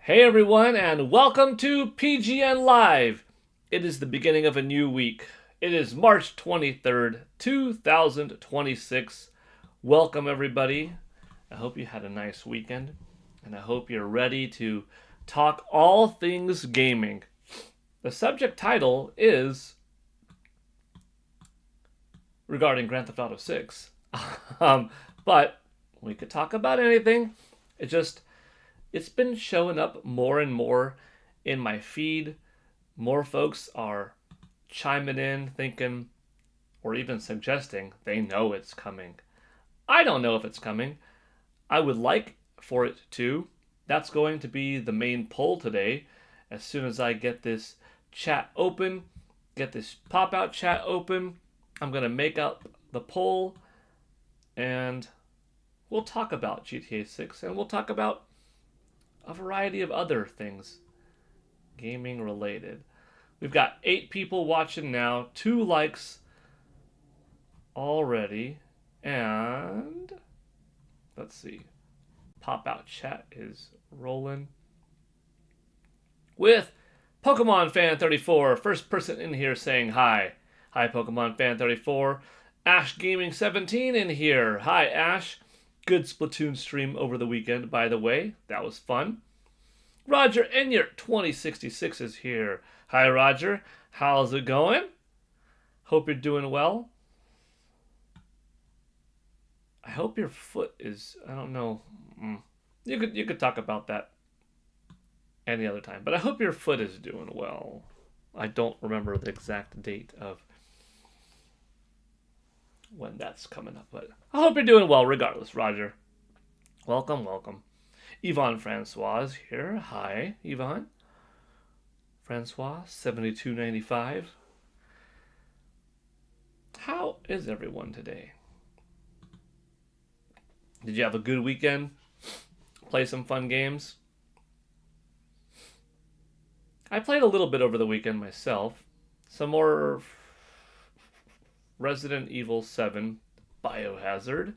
Hey everyone, and welcome to PGN Live. It is the beginning of a new week. It is March 23rd, 2026. Welcome everybody. I hope you had a nice weekend, and I hope you're ready to talk all things gaming. The subject title is regarding Grand Theft Auto 6. But we could talk about anything. It's been showing up more and more in my feed. More folks are chiming in, thinking, or even suggesting they know it's coming. I don't know if it's coming. I would like for it to. That's going to be the main poll today. As soon as I get this chat open, get this pop-out chat open, I'm going to make up the poll and we'll talk about GTA 6 and we'll talk about a variety of other things gaming related. We've got 8 people watching now, 2 likes already, and let's see. Pop out chat is rolling with Pokemon Fan 34, first person in here saying hi. Hi Pokemon Fan 34. Ash Gaming 17 in here. Hi Ash. Good Splatoon stream over the weekend, by the way. That was fun. Roger Enyart 2066 is here. Hi, Roger. How's it going? Hope you're doing well. I hope your foot is, I don't know. You could talk about that any other time, but I hope your foot is doing well. I don't remember the exact date of when that's coming up, but I hope you're doing well regardless, Roger. Welcome. Yvonne Francois is here. Hi, Yvonne. Francois, 7295. How is everyone today? Did you have a good weekend? Play some fun games? I played a little bit over the weekend myself. Some more Resident Evil 7 Biohazard.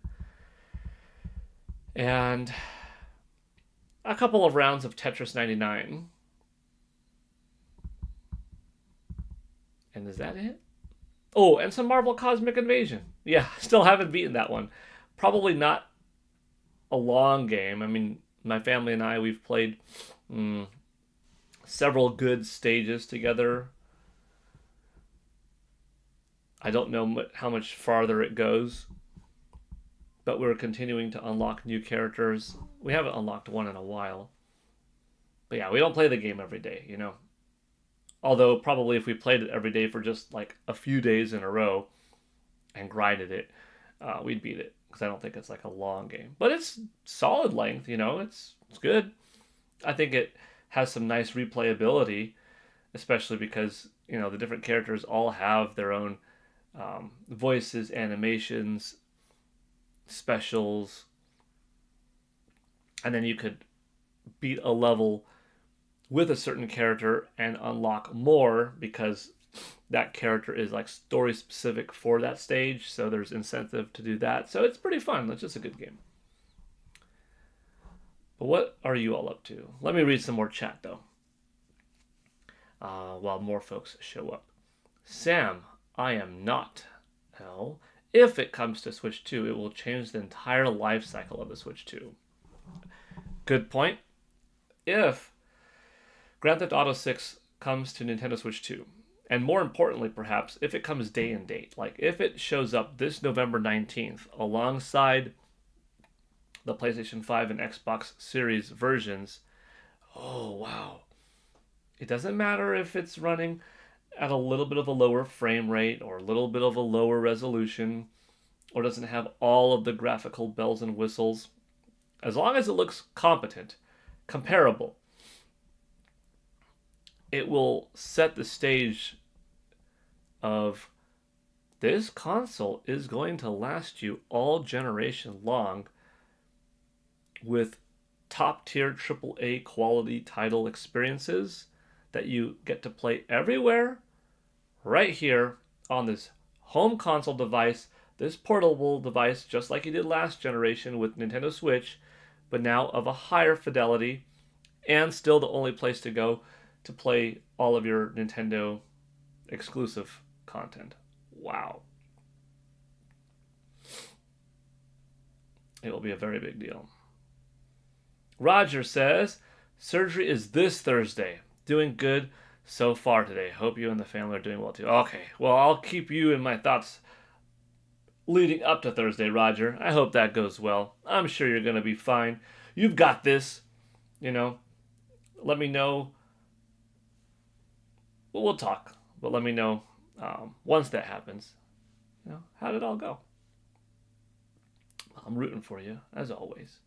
And a couple of rounds of Tetris 99. And is that it? Oh, and some Marvel Cosmic Invasion. Yeah, still haven't beaten that one. Probably not a long game. I mean, my family and I, we've played several good stages together. I don't know how much farther it goes, but we're continuing to unlock new characters. We haven't unlocked one in a while. But yeah, we don't play the game every day, you know. Although probably if we played it every day for just like a few days in a row and grinded it, we'd beat it. Because I don't think it's like a long game. But it's solid length, you know. It's good. I think it has some nice replayability, especially because, you know, the different characters all have their own voices, animations, specials, and then you could beat a level with a certain character and unlock more because that character is like story specific for that stage, so there's incentive to do that. So it's pretty fun. It's just a good game. But what are you all up to? Let me read some more chat though, while more folks show up. Sam, I am not L. If it comes to Switch 2, it will change the entire life cycle of the Switch 2. Good point. If Grand Theft Auto 6 comes to Nintendo Switch 2, and more importantly, perhaps, if it comes day and date, like if it shows up this November 19th alongside the PlayStation 5 and Xbox Series versions, oh wow. It doesn't matter if it's running at a little bit of a lower frame rate or a little bit of a lower resolution or doesn't have all of the graphical bells and whistles. As long as it looks competent, comparable, it will set the stage of this console is going to last you all generation long with top tier AAA quality title experiences that you get to play everywhere right here on this home console device, this portable device, just like you did last generation with Nintendo Switch, but now of a higher fidelity and still the only place to go to play all of your Nintendo exclusive content. Wow. It will be a very big deal. Roger says, surgery is this Thursday. Doing good so far today. Hope you and the family are doing well too. Okay, well, I'll keep you in my thoughts leading up to Thursday, Roger. I hope that goes well. I'm sure you're going to be fine. You've got this. You know, let me know. Well, we'll talk, but let me know once that happens. You know, how did it all go? I'm rooting for you, as always.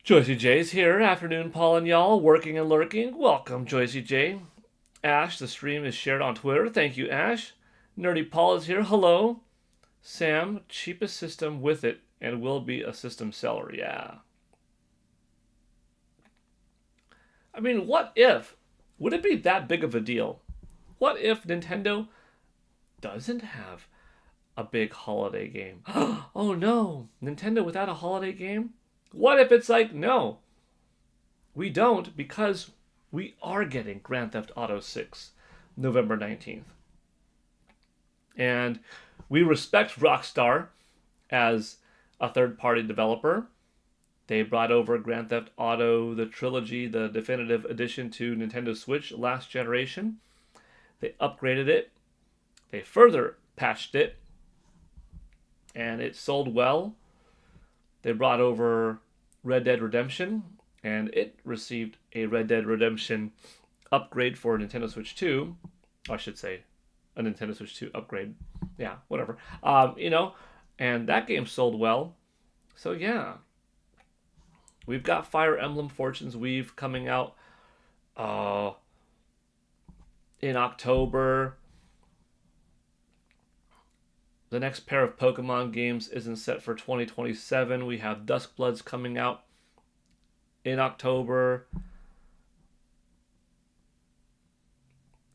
Joycey J's here. Afternoon, Paul and y'all. Working and lurking. Welcome, Joycey J. Ash, the stream is shared on Twitter. Thank you, Ash. Nerdy Paul is here. Hello. Sam, cheapest system with it and will be a system seller. Yeah. I mean, what if? Would it be that big of a deal? What if Nintendo doesn't have a big holiday game? Oh no, Nintendo without a holiday game? What if it's like, no, we don't, because we are getting Grand Theft Auto 6 November 19th. And we respect Rockstar as a third-party developer. They brought over Grand Theft Auto, the trilogy, the definitive edition to Nintendo Switch last generation. They upgraded it. They further patched it. And it sold well. They brought over Red Dead Redemption, and it received a Red Dead Redemption upgrade for Nintendo Switch 2. I should say a Nintendo Switch 2 upgrade. Yeah, whatever. And that game sold well. So yeah. We've got Fire Emblem Fortune's Weave coming out in October. The next pair of Pokemon games isn't set for 2027. We have Duskbloods coming out in October.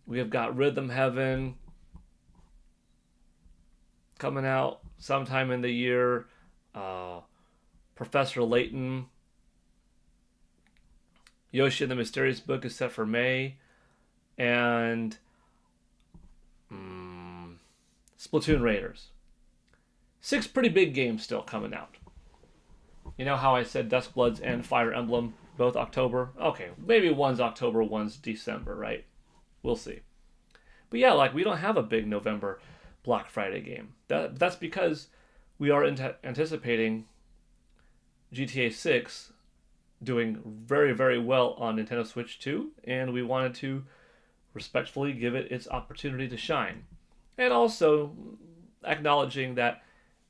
We have got Rhythm Heaven coming out sometime in the year. Professor Layton, Yoshi and the Mysterious Book is set for May. And Splatoon Raiders. 6 pretty big games still coming out. You know how I said Duskbloods and Fire Emblem both October? Okay, maybe one's October, one's December, right? We'll see. But yeah, like, we don't have a big November Black Friday game. That's because we are anticipating GTA 6 doing very, very well on Nintendo Switch 2, and we wanted to respectfully give it its opportunity to shine. And also acknowledging that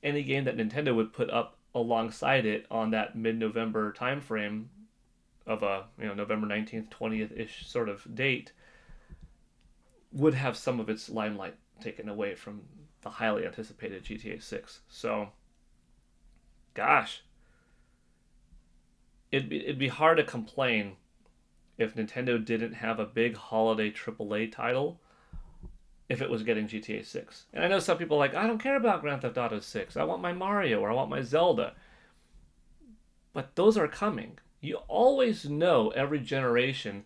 any game that Nintendo would put up alongside it on that mid-November timeframe of a November 19th, 20th-ish sort of date would have some of its limelight taken away from the highly anticipated GTA 6. So, gosh, it'd be hard to complain if Nintendo didn't have a big holiday AAA title if it was getting GTA 6. And I know some people are like, I don't care about Grand Theft Auto 6. I want my Mario or I want my Zelda. But those are coming. You always know every generation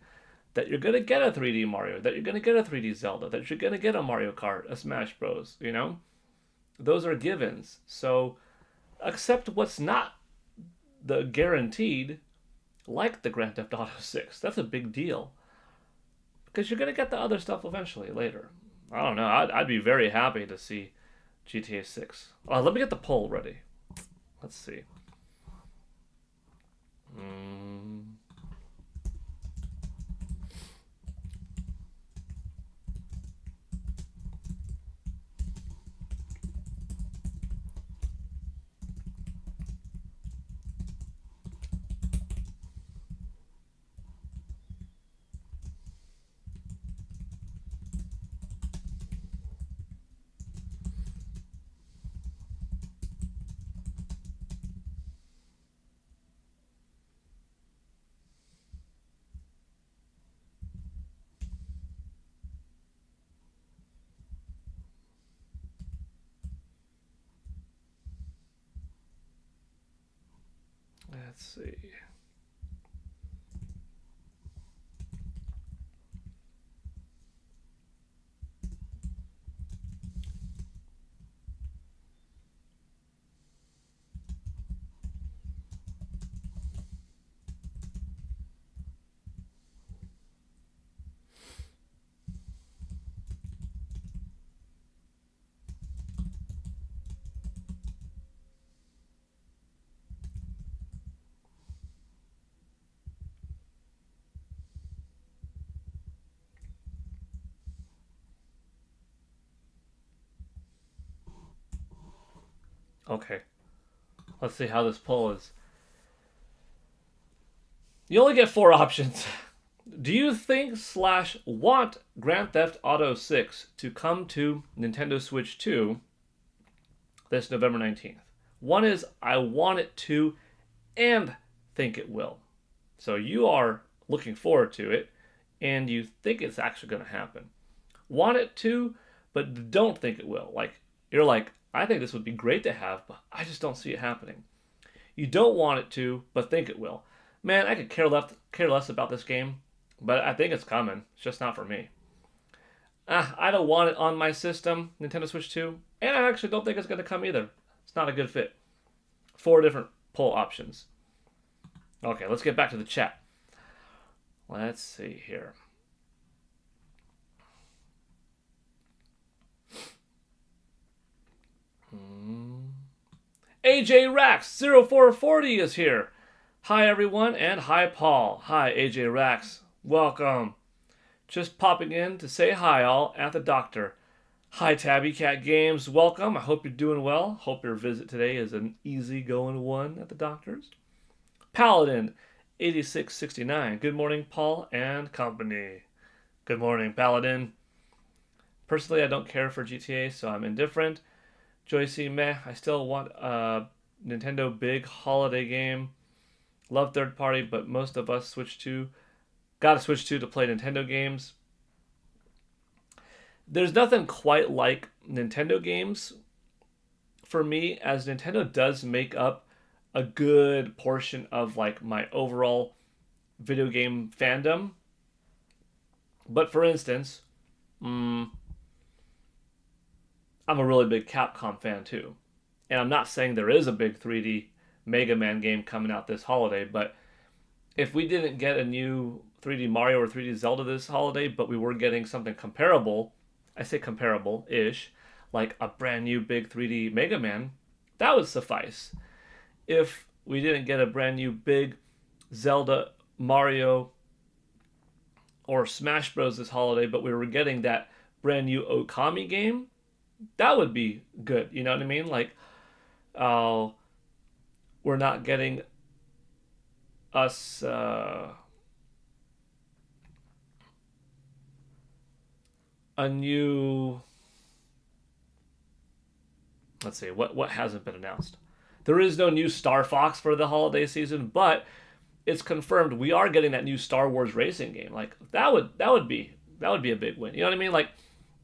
that you're going to get a 3D Mario, that you're going to get a 3D Zelda, that you're going to get a Mario Kart, a Smash Bros, Those are givens. So accept what's not the guaranteed, like the Grand Theft Auto 6. That's a big deal. Because you're going to get the other stuff eventually, later. I don't know. I'd be very happy to see GTA 6. Let me get the poll ready. Let's see. Let's see. Okay, let's see how this poll is. You only get 4 options. Do you think / want Grand Theft Auto 6 to come to Nintendo Switch 2 this November 19th? One is I want it to and think it will. So you are looking forward to it and you think it's actually going to happen. Want it to, but don't think it will. Like, you're like, I think this would be great to have, but I just don't see it happening. You don't want it to, but think it will. Man, I could care less about this game, but I think it's coming. It's just not for me. I don't want it on my system, Nintendo Switch 2, and I actually don't think it's going to come either. It's not a good fit. 4 different poll options. Okay, let's get back to the chat. Let's see here. AJ Rax 0440 is here. Hi everyone, and hi Paul. Hi AJ Rax. Welcome. Just popping in to say hi all at the doctor. Hi Tabby Cat Games. Welcome. I hope you're doing well. Hope your visit today is an easy going one at the doctor's. Paladin 8669. Good morning, Paul and company. Good morning, Paladin. Personally, I don't care for GTA, so I'm indifferent. Joycey, meh. I still want a Nintendo big holiday game. Love third party, but most of us gotta switch to play Nintendo games. There's nothing quite like Nintendo games for me, as Nintendo does make up a good portion of like my overall video game fandom. But for instance, I'm a really big Capcom fan too. And I'm not saying there is a big 3D Mega Man game coming out this holiday, but if we didn't get a new 3D Mario or 3D Zelda this holiday, but we were getting something comparable, I say comparable-ish, like a brand new big 3D Mega Man, that would suffice. If we didn't get a brand new big Zelda, Mario, or Smash Bros. This holiday, but we were getting that brand new Okami game, that would be good. You know what I mean? Like, we're not getting us a new. Let's see what hasn't been announced. There is no new Star Fox for the holiday season, but it's confirmed we are getting that new Star Wars racing game. Like that would be a big win. You know what I mean? Like,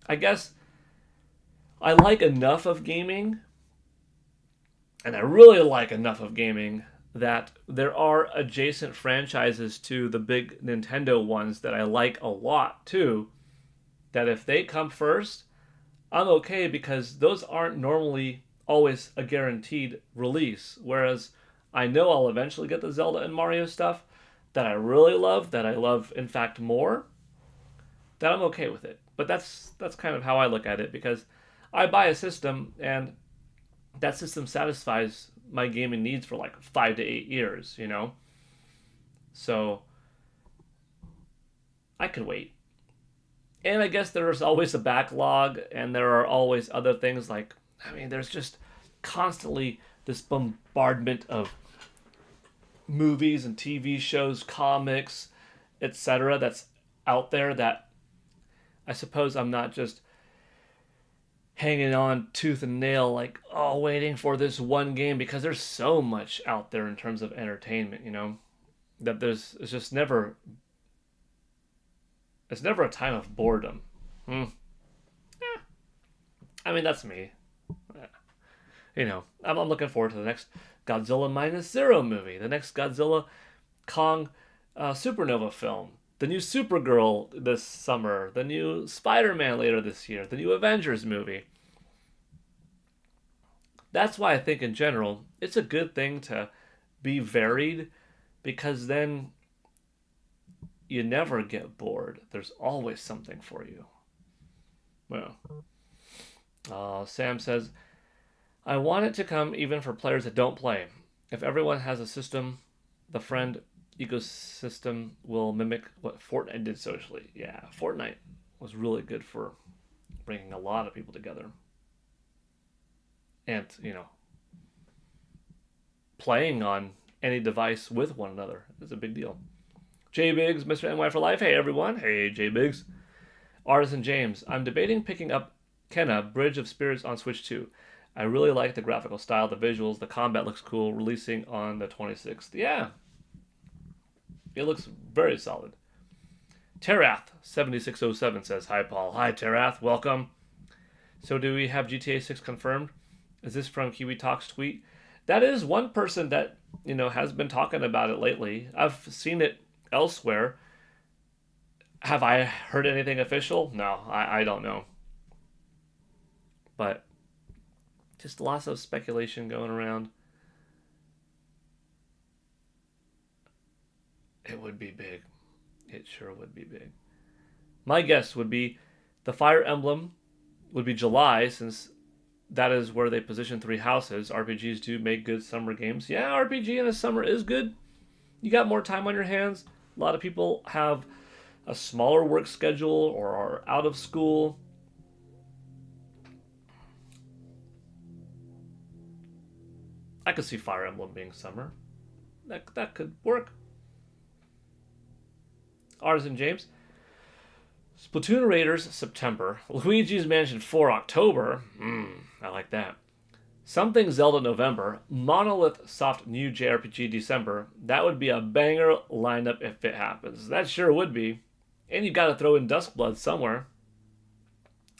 I guess I like enough of gaming, and I really like enough of gaming that there are adjacent franchises to the big Nintendo ones that I like a lot too, that if they come first, I'm okay, because those aren't normally always a guaranteed release. Whereas I know I'll eventually get the Zelda and Mario stuff that I really love, that I love in fact more, that I'm okay with it. But that's kind of how I look at it, because I buy a system and that system satisfies my gaming needs for like 5 to 8 years, you know? So I could wait. And I guess there's always a backlog, and there are always other things like, I mean, there's just constantly this bombardment of movies and TV shows, comics, etc. that's out there that I suppose I'm not just hanging on tooth and nail, like, oh, waiting for this one game, because there's so much out there in terms of entertainment, you know, that it's never a time of boredom. I mean, that's me. You know, I'm looking forward to the next Godzilla Minus Zero movie, the next Godzilla Kong Supernova film, the new Supergirl this summer, the new Spider-Man later this year, the new Avengers movie. That's why I think in general, it's a good thing to be varied, because then you never get bored. There's always something for you. Well, Sam says, I want it to come even for players that don't play. If everyone has a system, the friend ecosystem will mimic what Fortnite did socially. Yeah, Fortnite was really good for bringing a lot of people together. And, you know, playing on any device with one another. It's a big deal. J Biggs, Mr. NY for life. Hey everyone. Hey J Biggs. Artisan James. I'm debating picking up Kenna Bridge of Spirits on Switch 2. I really like the graphical style, the visuals, the combat looks cool. Releasing on the 26th. Yeah, it looks very solid. Terath7607 says, "Hi Paul." Hi Terath, welcome. So do we have GTA 6 confirmed? Is this from Kiwi Talks tweet? That is one person that, has been talking about it lately. I've seen it elsewhere. Have I heard anything official? No, I don't know. But just lots of speculation going around. It would be big. It sure would be big. My guess would be the Fire Emblem would be July, since that is where they position Three Houses. RPGs do make good summer games. Yeah, RPG in the summer is good. You got more time on your hands. A lot of people have a smaller work schedule or are out of school. I could see Fire Emblem being summer. That could work. Artisan James. Splatoon Raiders September. Luigi's Mansion 4 October. I like that. Something Zelda November. Monolith Soft New JRPG December. That would be a banger lineup if it happens. That sure would be. And you gotta throw in Duskblood somewhere.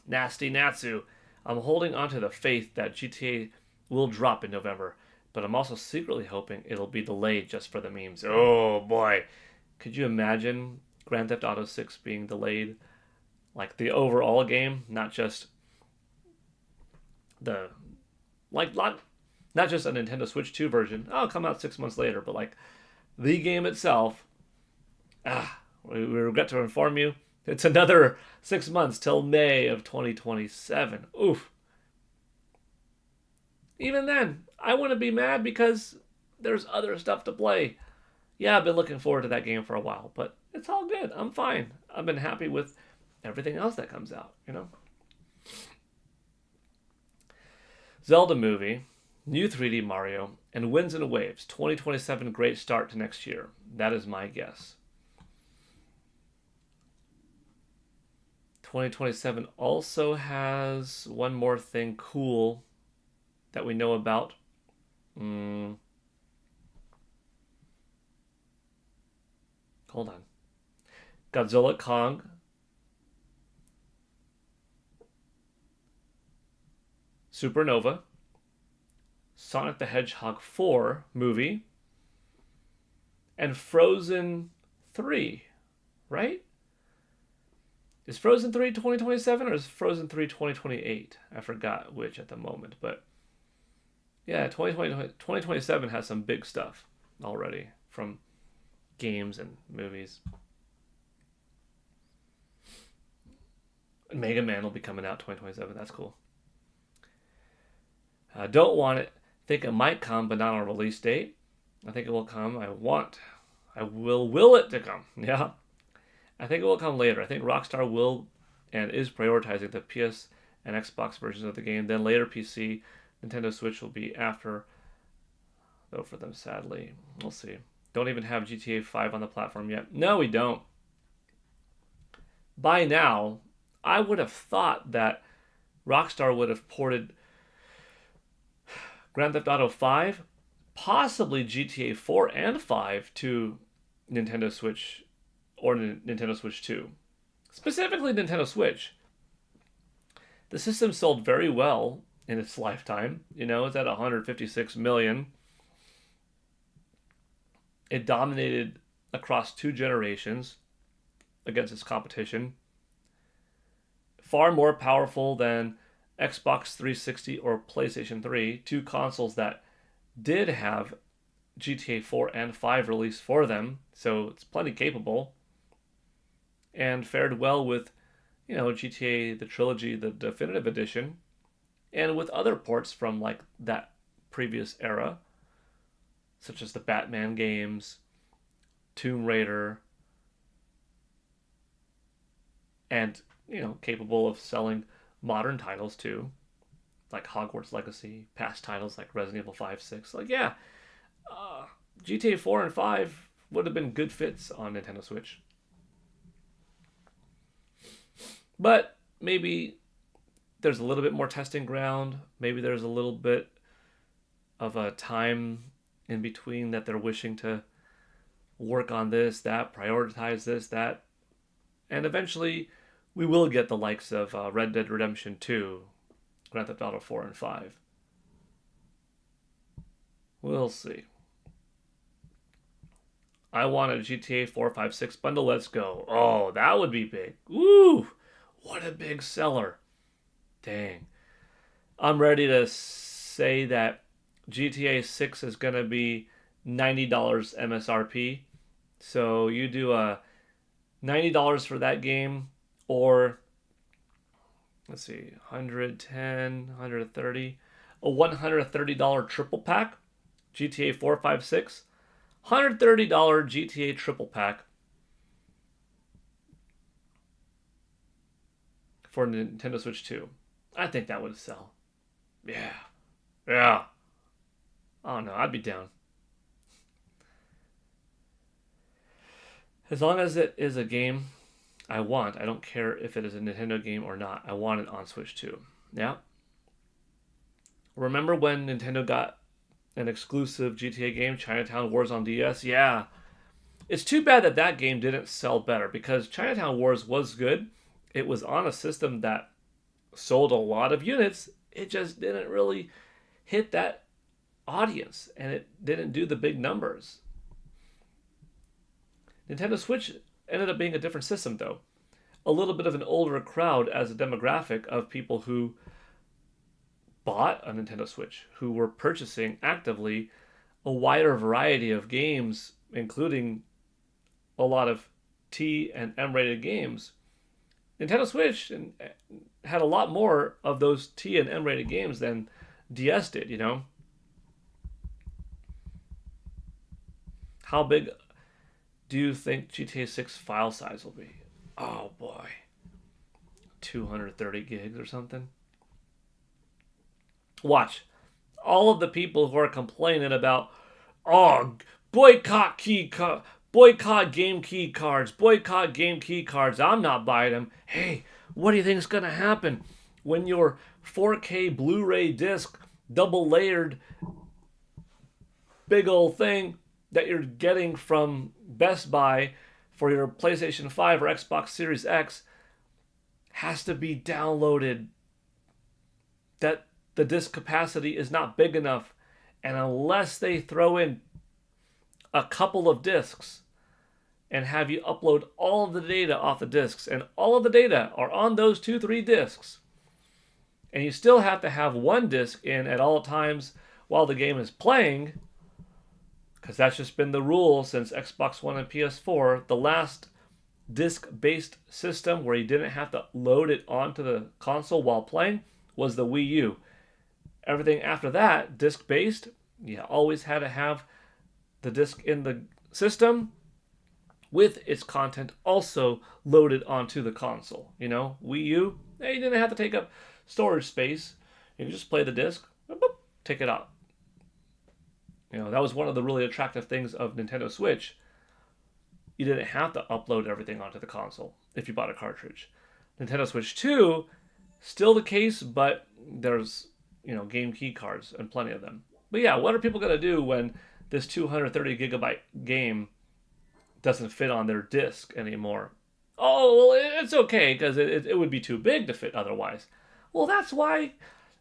Nasty Natsu. I'm holding on to the faith that GTA will drop in November, but I'm also secretly hoping it'll be delayed just for the memes. Oh boy. Could you imagine Grand Theft Auto 6 being delayed? Like the overall game, not just the not just a Nintendo Switch 2 version. Oh, it'll come out 6 months later, but like the game itself. We regret to inform you, it's another 6 months till May of 2027. Oof. Even then, I wouldn't be mad because there's other stuff to play. Yeah, I've been looking forward to that game for a while, but it's all good. I'm fine. I've been happy with everything else that comes out, Zelda movie, new 3D Mario, and Winds and Waves. 2027, great start to next year. That is my guess. 2027 also has one more thing cool that we know about. Hold on. Godzilla Kong. Supernova. Sonic the Hedgehog 4 movie. And Frozen 3, right? Is Frozen 3 2027 or is Frozen 3 2028? I forgot which at the moment, but yeah, 2027 has some big stuff already from games and movies. Mega Man will be coming out 2027. That's cool. Don't want it. Think it might come, but not on a release date. I think it will come. I will it to come. Yeah. I think it will come later. I think Rockstar will and is prioritizing the PS and Xbox versions of the game. Then later PC, Nintendo Switch will be after, though for them, sadly. We'll see. Don't even have GTA 5 on the platform yet. No, we don't. By now, I would have thought that Rockstar would have ported Grand Theft Auto 5, possibly GTA 4 and 5 to Nintendo Switch or Nintendo Switch 2. Specifically Nintendo Switch. The system sold very well in its lifetime. It's at 156 million. It dominated across 2 generations against its competition. Far more powerful than Xbox 360 or PlayStation 3, 2 consoles that did have GTA 4 and 5 released for them, so it's plenty capable. And fared well with, GTA, the trilogy, the definitive edition, and with other ports from like that previous era, such as the Batman games, Tomb Raider, and, capable of selling modern titles too, like Hogwarts Legacy, past titles like Resident Evil 5, 6. Like, yeah, GTA 4 and 5 would have been good fits on Nintendo Switch. But maybe there's a little bit more testing ground. Maybe there's a little bit of a time in between that they're wishing to work on this, that, prioritize this, that. And eventually we will get the likes of Red Dead Redemption 2, Grand Theft Auto 4 and 5. We'll see. I want a GTA 4, 5, 6 bundle. Let's go. Oh, that would be big. Woo! What a big seller. Dang. I'm ready to say that GTA 6 is going to be $90 MSRP. So you do a $90 for that game, or let's see, 110, 130, a $130 triple pack, GTA 4, 5, 6, $130 GTA triple pack for Nintendo Switch 2. I think that would sell. Yeah. Yeah. I don't know. I'd be down. As long as it is a game I want, I don't care if it is a Nintendo game or not. I want it on Switch 2. Yeah. Remember when Nintendo got an exclusive GTA game, Chinatown Wars on DS? Yeah. It's too bad that that game didn't sell better, because Chinatown Wars was good. It was on a system that sold a lot of units. It just didn't really hit that audience, and it didn't do the big numbers. Nintendo Switch ended up being a different system, though. A little bit of an older crowd as a demographic of people who bought a Nintendo Switch, who were purchasing actively a wider variety of games, including a lot of T and M rated games. Nintendo Switch had a lot more of those T and M rated games than DS did, you know? How big do you think GTA 6 file size will be? Oh boy. 230 gigs or something? Watch. All of the people who are complaining about, oh, boycott game key cards, boycott game key cards, I'm not buying them. Hey, what do you think is going to happen when your 4K Blu-ray disc, double layered, big old thing that you're getting from Best Buy for your PlayStation 5 or Xbox Series X has to be downloaded, that the disk capacity is not big enough, and unless they throw in a couple of disks and have you upload all of the data off the disks, and all of the data are on those 2-3 disks, and you still have to have one disk in at all times while the game is playing, because that's just been the rule since Xbox One and PS4. The last disc-based system where you didn't have to load it onto the console while playing was the Wii U. Everything after that, disc-based, you always had to have the disc in the system with its content also loaded onto the console. You know, Wii U, you didn't have to take up storage space. You could just play the disc, boop, take it out. You know, that was one of the really attractive things of Nintendo Switch. You didn't have to upload everything onto the console if you bought a cartridge. Nintendo Switch 2, still the case, but there's, you know, game key cards and plenty of them. But yeah, what are people going to do when this 230 gigabyte game doesn't fit on their disc anymore? Oh, well, it's okay, because it would be too big to fit otherwise. Well, that's why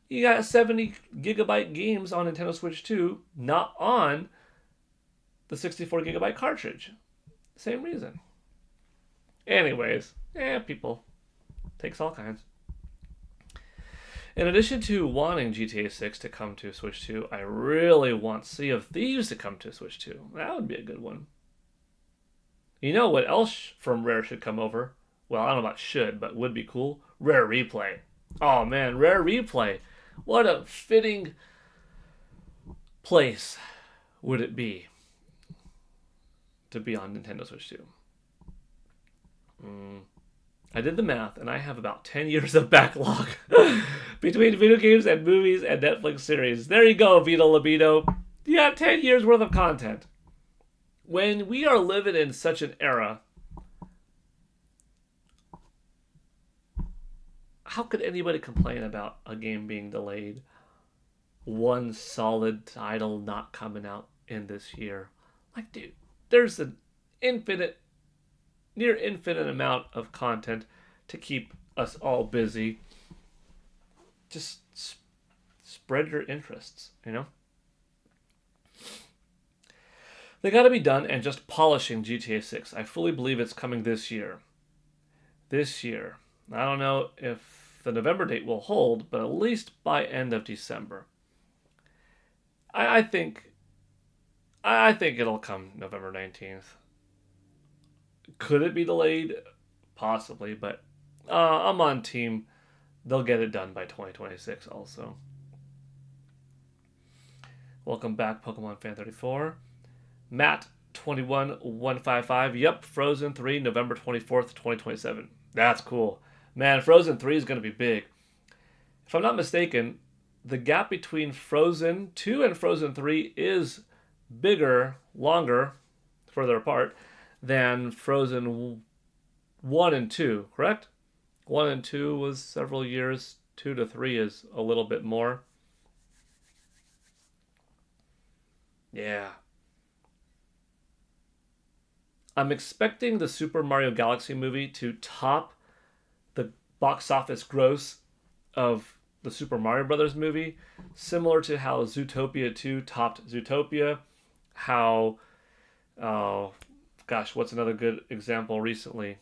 you got 70 gigabyte games on Nintendo Switch 2, not on the 64 gigabyte cartridge. Same reason. Anyways, people. Takes all kinds. In addition to wanting GTA 6 to come to Switch 2, I really want Sea of Thieves to come to Switch 2. That would be a good one. You know what else from Rare should come over? Well, I don't know about should, but would be cool. Rare Replay. Oh man, Rare Replay. What a fitting place would it be to be on Nintendo Switch 2. I did the math, and I have about 10 years of backlog between video games and movies and Netflix series. There you go, Vito Libido. Yeah, 10 years worth of content. When we are living in such an era, how could anybody complain about a game being delayed? One solid title not coming out in this year. Like, dude, there's an infinite, near infinite amount of content to keep us all busy. Just spread your interests, you know? They got to be done and just polishing GTA 6. I fully believe it's coming this year. This year. I don't know if the November date will hold, but at least by end of December. I think it'll come November 19th. Could it be delayed? Possibly, but I'm on team. They'll get it done by 2026 also. Welcome back, Pokemon Fan 34. Matt 21155. Yep, Frozen 3, November 24th, 2027. That's cool. Man, Frozen 3 is going to be big. If I'm not mistaken, the gap between Frozen 2 and Frozen 3 is bigger, longer, further apart than Frozen 1 and 2, correct? 1 and 2 was several years. 2 to 3 is a little bit more. Yeah. I'm expecting the Super Mario Galaxy movie to top the box office gross of the Super Mario Brothers movie, similar to how Zootopia 2 topped Zootopia, how, oh gosh, what's another good example recently?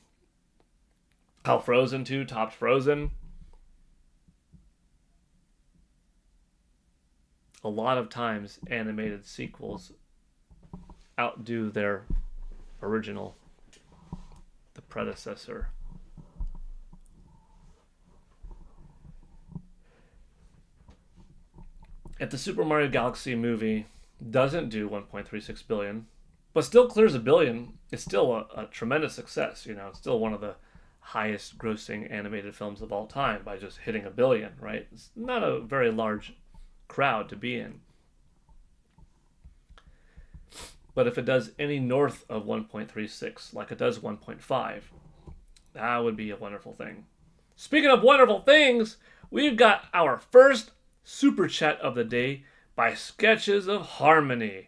How Frozen 2 topped Frozen. A lot of times animated sequels outdo their original, the predecessor. If the Super Mario Galaxy movie doesn't do 1.36 billion, but still clears a billion, it's still a tremendous success. You know, it's still one of the highest grossing animated films of all time by just hitting a billion, right? It's not a very large crowd to be in. But if it does any north of 1.36, like it does 1.5, that would be a wonderful thing. Speaking of wonderful things, we've got our first super chat of the day by Sketches of Harmony.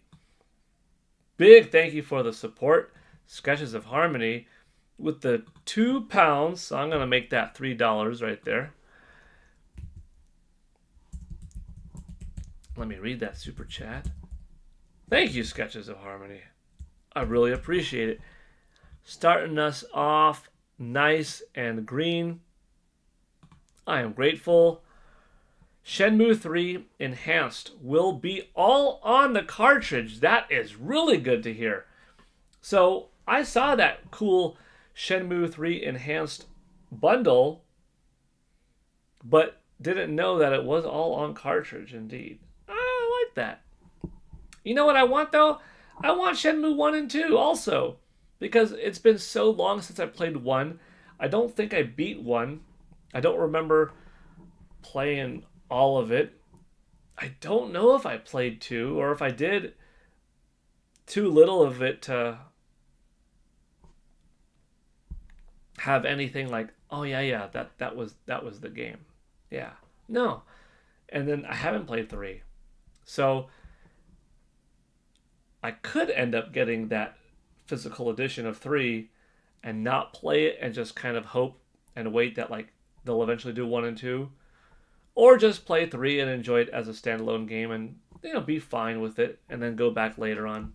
Big thank you for the support, Sketches of Harmony, with the £2. So I'm going to make that $3 right there. Let me read that super chat. Thank you, Sketches of Harmony. I really appreciate it. Starting us off nice and green. I am grateful. Shenmue 3 Enhanced will be all on the cartridge. That is really good to hear. So I saw that cool Shenmue 3 Enhanced bundle, but didn't know that it was all on cartridge indeed. I like that. You know what I want though? I want Shenmue 1 and 2 also. Because it's been so long since I played 1. I don't think I beat 1. I don't remember playing all of it. I don't know if I played 2, or if I did, too little of it to have anything like, oh yeah, that was the game. Yeah. No. And then I haven't played 3. So I could end up getting that physical edition of 3 and not play it and just kind of hope and wait that like they'll eventually do 1 and 2, or just play 3 and enjoy it as a standalone game and, you know, be fine with it and then go back later on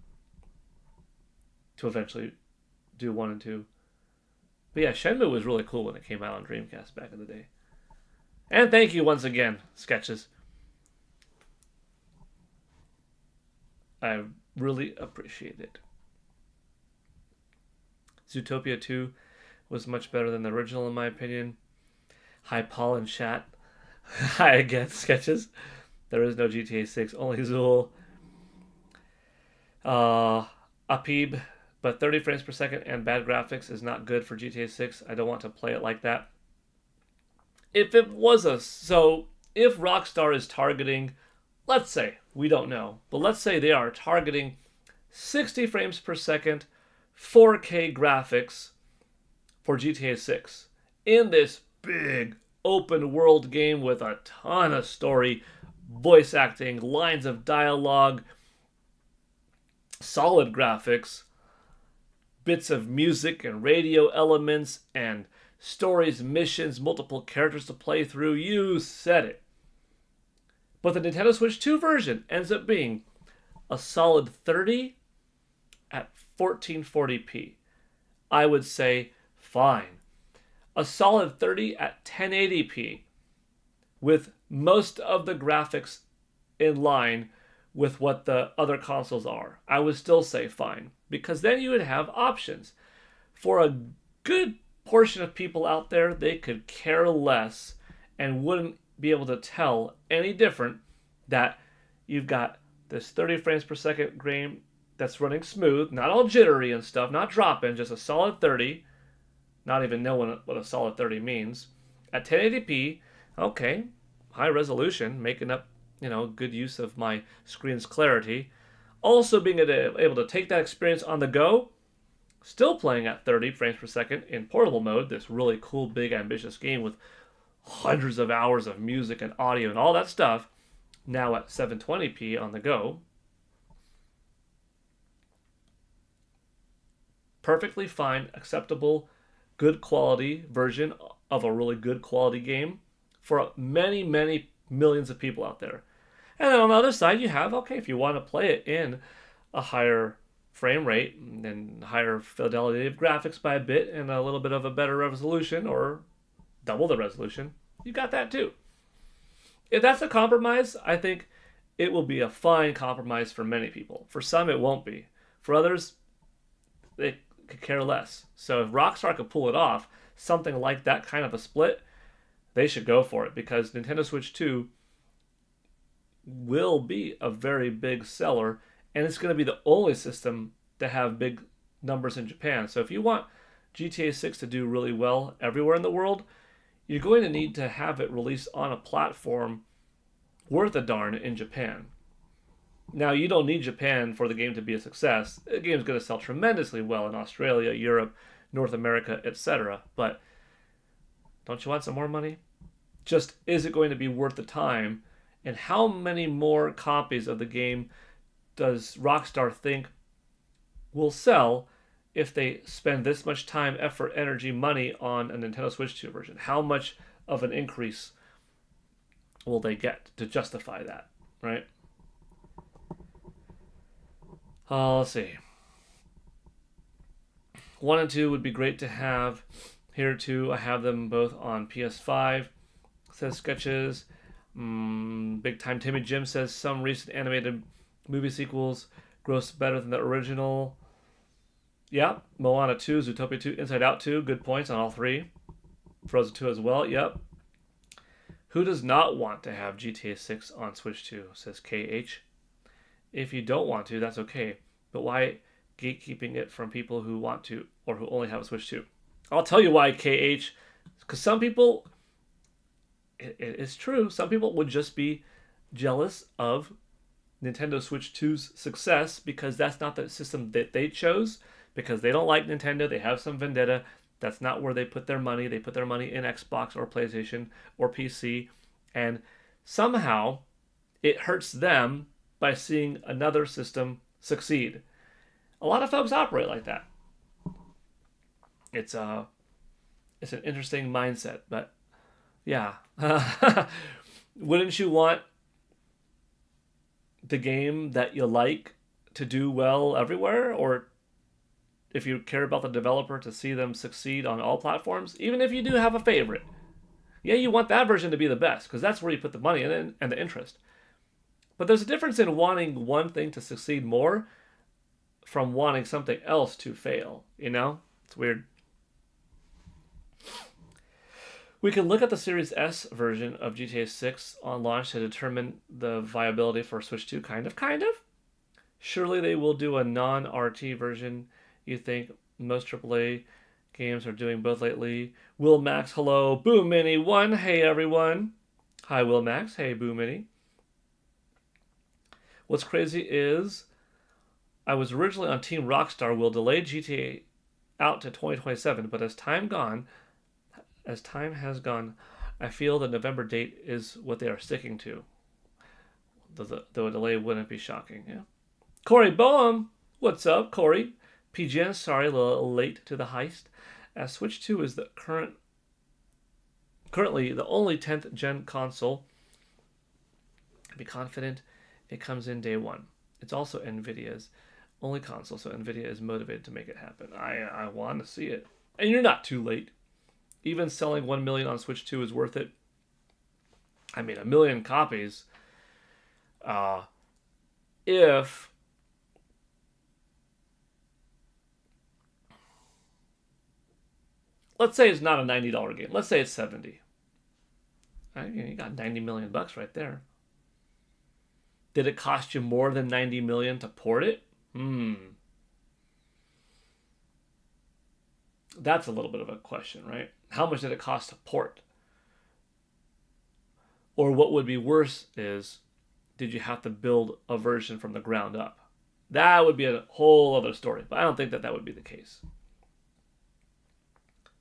to eventually do 1 and 2. But yeah, Shenmue was really cool when it came out on Dreamcast back in the day. And thank you once again, Sketches. I really appreciate it. Zootopia 2 was much better than the original in my opinion. Hi Paul and chat. Hi again, Sketches. There is no GTA 6, only Zool. Apib, but 30 frames per second and bad graphics is not good for GTA 6. I don't want to play it like that. If Rockstar is targeting let's say, we don't know, but let's say they are targeting 60 frames per second, 4K graphics for GTA 6 in this big open world game with a ton of story, voice acting, lines of dialogue, solid graphics, bits of music and radio elements, and stories, missions, multiple characters to play through. You said it. But the Nintendo Switch 2 version ends up being a solid 30 at 1440p. I would say fine. A solid 30 at 1080p with most of the graphics in line with what the other consoles are. I would still say fine, because then you would have options. For a good portion of people out there, they could care less and wouldn't be able to tell any different that you've got this 30 frames per second game that's running smooth, not all jittery and stuff, not dropping, just a solid 30, not even knowing what a solid 30 means. At 1080p, okay, high resolution, making up, good use of my screen's clarity. Also being able to take that experience on the go, still playing at 30 frames per second in portable mode, this really cool, big, ambitious game with hundreds of hours of music and audio and all that stuff, now at 720p on the go. Perfectly fine, acceptable, good quality version of a really good quality game for many, many millions of people out there. And then on the other side, you have, okay, if you want to play it in a higher frame rate and higher fidelity of graphics by a bit and a little bit of a better resolution or double the resolution, you got that too. If that's a compromise, I think it will be a fine compromise for many people. For some, it won't be. For others, they could care less. So if Rockstar could pull it off, something like that kind of a split, they should go for it, because Nintendo Switch 2 will be a very big seller, and it's going to be the only system to have big numbers in Japan. So if you want GTA 6 to do really well everywhere in the world, you're going to need to have it released on a platform worth a darn in Japan. Now, you don't need Japan for the game to be a success. The game's going to sell tremendously well in Australia, Europe, North America, etc. But don't you want some more money? Just, is it going to be worth the time? And how many more copies of the game does Rockstar think will sell if they spend this much time, effort, energy, money on a Nintendo Switch 2 version? How much of an increase will they get to justify that, right? Let's see. 1 and 2 would be great to have. Here too, I have them both on PS5. Says Sketches. Big Time Timmy Jim says some recent animated movie sequels gross better than the original. Yeah, Moana 2, Zootopia 2, Inside Out 2. Good points on all three. Frozen 2 as well, yep. Who does not want to have GTA 6 on Switch 2, says KH. If you don't want to, that's okay. But why gatekeeping it from people who want to or who only have a Switch 2? I'll tell you why, KH. Because some people, it is true, some people would just be jealous of Nintendo Switch 2's success because that's not the system that they chose, because they don't like Nintendo, they have some vendetta. That's not where they put their money. They put their money in Xbox or PlayStation or PC. And somehow it hurts them by seeing another system succeed. A lot of folks operate like that. It's an interesting mindset, but yeah. Wouldn't you want the game that you like to do well everywhere? Or if you care about the developer, to see them succeed on all platforms, even if you do have a favorite? Yeah, you want that version to be the best, because that's where you put the money in and the interest. But there's a difference in wanting one thing to succeed more from wanting something else to fail, It's weird. We can look at the Series S version of GTA 6 on launch to determine the viability for Switch 2, kind of. Surely they will do a non-RT version. You think most AAA games are doing both lately. Will Max, hello. Boo Mini 1, hey everyone. Hi Will Max, hey Boo Mini. What's crazy is I was originally on Team Rockstar will delay GTA out to 2027, but as time has gone, I feel the November date is what they are sticking to. Though a delay wouldn't be shocking. Yeah. Corey Boehm, what's up, Corey? PGN, sorry, a little late to the heist. As Switch 2 is the currently the only 10th gen console, be confident it comes in day one. It's also Nvidia's only console, so Nvidia is motivated to make it happen. I want to see it. And you're not too late. Even selling 1 million on Switch 2 is worth it. I mean, 1 million copies. If let's say it's not a $90 game. Let's say it's $70. You got 90 million bucks right there. Did it cost you more than 90 million to port it? That's a little bit of a question, right? How much did it cost to port? Or what would be worse is, did you have to build a version from the ground up? That would be a whole other story, but I don't think that would be the case.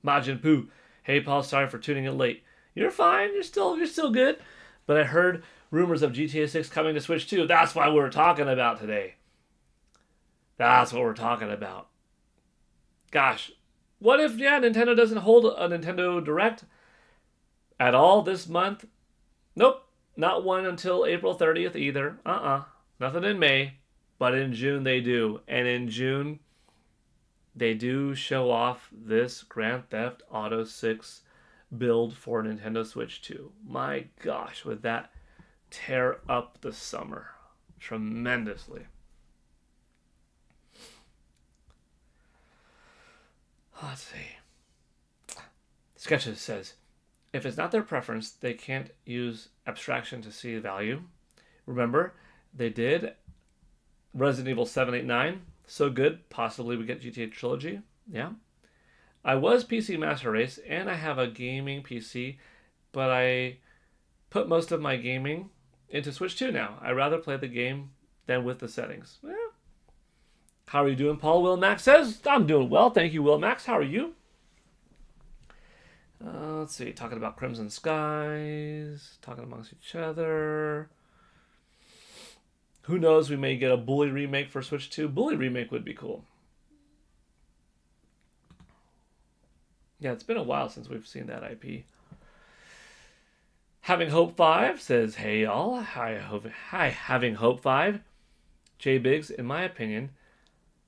Majin Poo, hey Paul, sorry for tuning in late. You're fine, you're still good. But I heard rumors of GTA 6 coming to Switch 2. That's why we're talking about today. That's what we're talking about. Gosh, what if, Nintendo doesn't hold a Nintendo Direct at all this month? Nope, not one until April 30th either. Nothing in May, but in June they do. And in June, they do show off this Grand Theft Auto 6 build for Nintendo Switch 2. My gosh, would that tear up the summer tremendously. Let's see. Sketches says, if it's not their preference, they can't use abstraction to see value. Remember, they did Resident Evil 7, 8, 9. So good, possibly we get GTA Trilogy. Yeah. I was PC Master Race, and I have a gaming PC, but I put most of my gaming into Switch 2 now. I rather play the game than with the settings. Yeah. How are you doing, Paul? Will Max says, I'm doing well. Thank you, Will Max. How are you? Let's see. Talking about Crimson Skies. Talking amongst each other. Who knows? We may get a Bully remake for Switch 2. Bully remake would be cool. Yeah, it's been a while since we've seen that IP. Having Hope 5 says, hey y'all. Hi, Having Hope 5. J Biggs, in my opinion,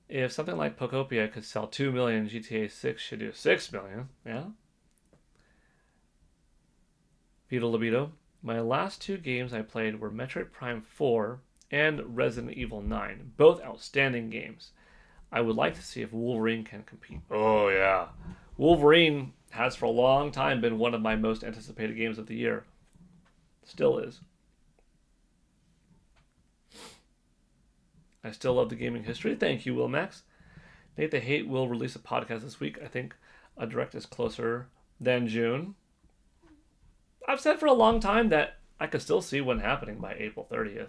if something like Pokopia could sell 2 million, GTA 6 should do 6 million. Yeah. Vito Libido. My last two games I played were Metroid Prime 4 and Resident Evil 9. Both outstanding games. I would like to see if Wolverine can compete. Oh, yeah. Wolverine has for a long time been one of my most anticipated games of the year. Still is. I still love the gaming history. Thank you, Will Max. Nate the Hate will release a podcast this week. I think a direct is closer than June. I've said for a long time that I could still see one happening by April 30th.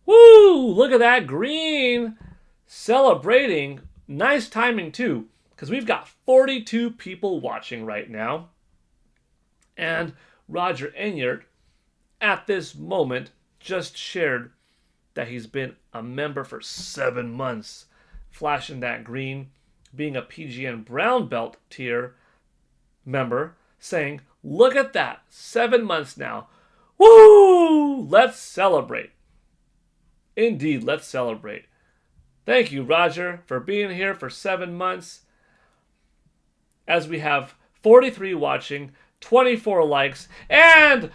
Woo! Look at that green celebrating. Nice timing, too, because we've got 42 people watching right now. And Roger Enyart, at this moment, just shared that he's been a member for 7 months, flashing that green, being a PGN Brown Belt tier member, saying, look at that, 7 months now. Woo! Let's celebrate. Indeed, let's celebrate. Thank you, Roger, for being here for 7 months. As we have 43 watching, 24 likes, and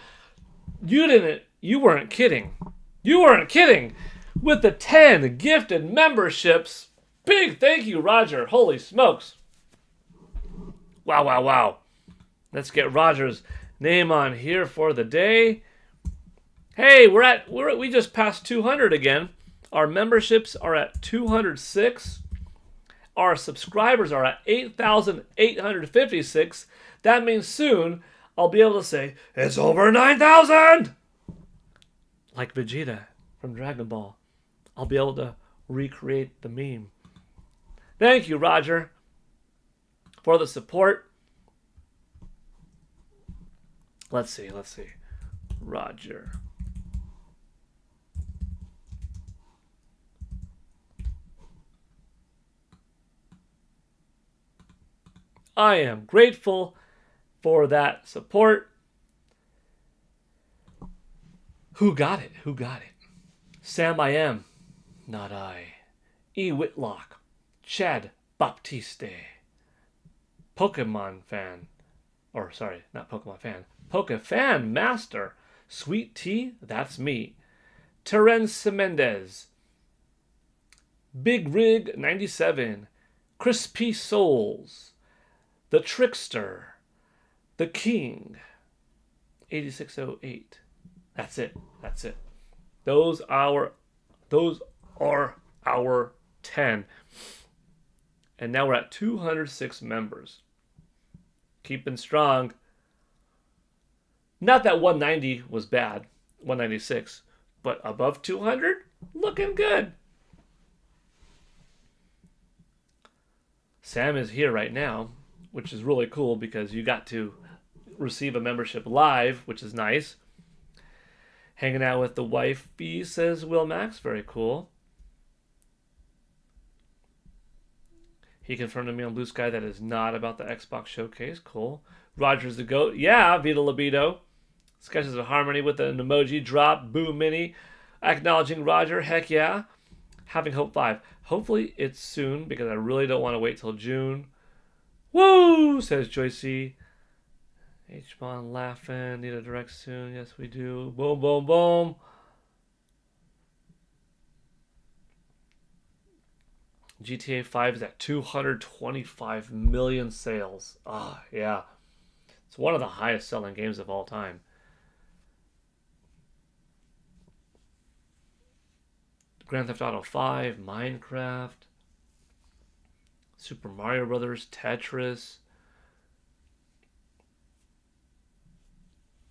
you weren't kidding. You weren't kidding with the 10 gifted memberships. Big thank you, Roger. Holy smokes. Wow, wow, wow. Let's get Roger's name on here for the day. Hey, we just passed 200 again. Our memberships are at 206. Our subscribers are at 8,856. That means soon I'll be able to say, it's over 9,000! like Vegeta from Dragon Ball. I'll be able to recreate the meme. Thank you, Roger, for the support. Let's see. Roger. I am grateful for that support. Who got it? Sam I am, not I. E. Whitlock. Chad Baptiste. Pokemon fan. Or, sorry, not Pokemon fan. Pokefan Master. Sweet Tea, that's me. Terence Mendez. Big Rig 97. Crispy Souls. The Trickster. The King. 8608. That's it. Those are our 10. And now we're at 206 members. Keeping strong. Not that 190 was bad, 196, but above 200, looking good. Sam is here right now, which is really cool because you got to receive a membership live, which is nice. Hanging out with the wifey, says Will Max. Very cool. He confirmed to me on Blue Sky that is not about the Xbox showcase. Cool. Roger's the GOAT. Yeah, Vita Libido. Sketches of harmony with an emoji drop. Boo Mini. Acknowledging Roger. Heck yeah. Having Hope 5. Hopefully it's soon because I really don't want to wait till June. Woo, says Joycey. H-Bond laughing. Need a direct soon. Yes, we do. Boom, boom, boom. GTA 5 is at 225 million sales. Ah, yeah. It's one of the highest selling games of all time. Grand Theft Auto 5, Minecraft, Super Mario Brothers, Tetris,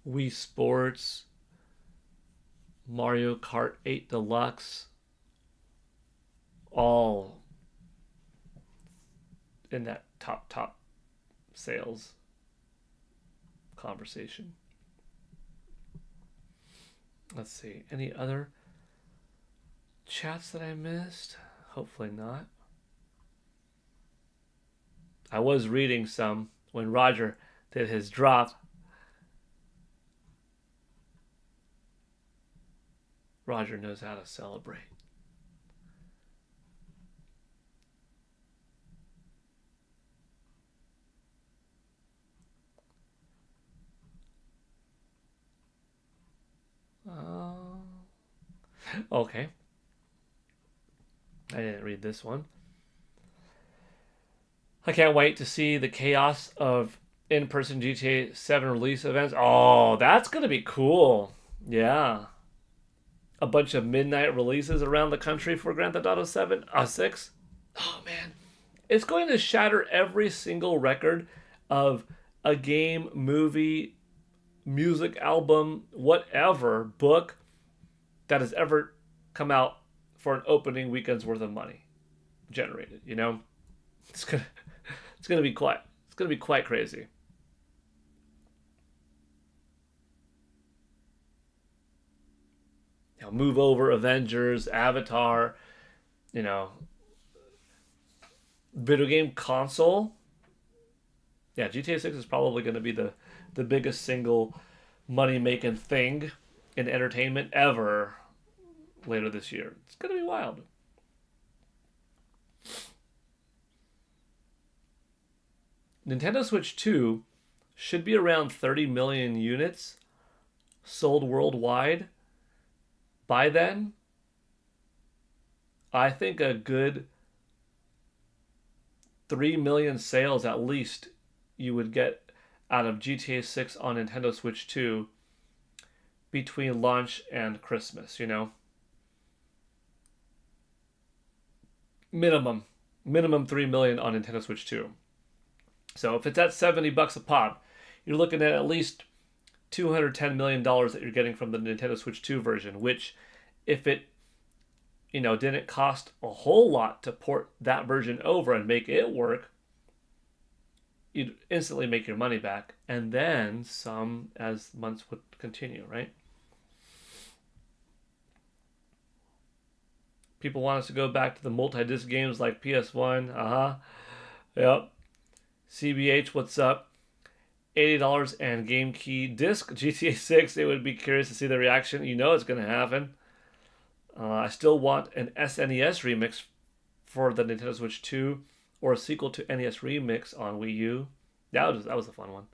Wii Sports, Mario Kart 8 Deluxe, all in that top sales conversation. Let's see. Any other chats that I missed? Hopefully not. I was reading some when Roger did his drop. Roger knows how to celebrate. Okay. I didn't read this one. I can't wait to see the chaos of in-person GTA 7 release events. Oh, that's going to be cool. Yeah. A bunch of midnight releases around the country for Grand Theft Auto 6. Oh, man. It's going to shatter every single record of a game, movie, music album, whatever, book that has ever come out for an opening weekend's worth of money generated, you know? It's gonna be quite crazy. You know, move over, Avengers, Avatar, you know, video game console. Yeah, GTA 6 is probably going to be the biggest single money-making thing in entertainment ever later this year. It's going to be wild. Nintendo Switch 2 should be around 30 million units sold worldwide by then. I think a good 3 million sales at least you would get out of GTA 6 on Nintendo Switch 2 between launch and Christmas, you know? Minimum 3 million on Nintendo Switch 2. So if it's at $70 a pop, you're looking at least $210 million that you're getting from the Nintendo Switch 2 version, which if it didn't cost a whole lot to port that version over and make it work, you'd instantly make your money back, and then some as months would continue, right? People want us to go back to the multi-disc games like PS1. Yep. CBH, what's up? $80 and Game Key disc, GTA 6. It would be curious to see the reaction. You know it's going to happen. I still want an SNES remix for the Nintendo Switch 2 or a sequel to NES Remix on Wii U. That was a fun one.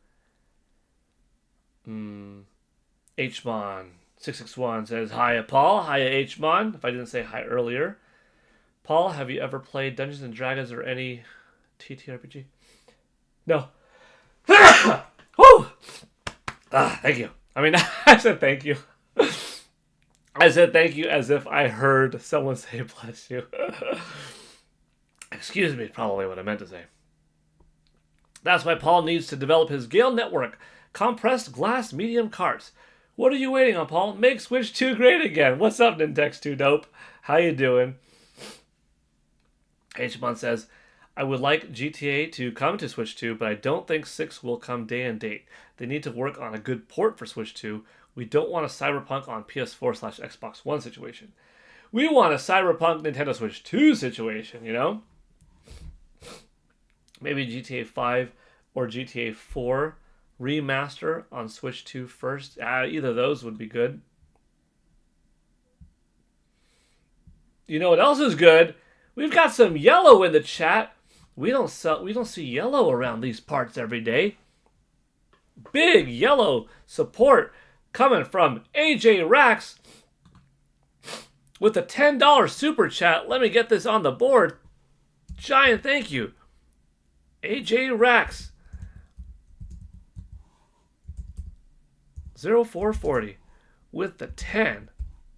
Hmon661 says, Hiya, Paul. Hiya, Hmon. If I didn't say hi earlier. Paul, have you ever played Dungeons and Dragons or any TTRPG? No. Woo! Thank you. I mean, I said thank you. I said thank you as if I heard someone say bless you. Excuse me, probably what I meant to say. That's why Paul needs to develop his Gale network. Compressed glass medium carts. What are you waiting on, Paul? Make Switch 2 great again. What's up, Nintex 2 Dope? How you doing? Hmon says, I would like GTA to come to Switch 2, but I don't think 6 will come day and date. They need to work on a good port for Switch 2. We don't want a Cyberpunk on PS4/Xbox One situation. We want a Cyberpunk Nintendo Switch 2 situation, you know? Maybe GTA 5 or GTA 4 remaster on Switch 2 first. Either of those would be good. You know what else is good? We've got some yellow in the chat. We don't see yellow around these parts every day. Big yellow support coming from AJ Rax with a $10 super chat. Let me get this on the board. Giant thank you. AJ Rax 0440 with the 10.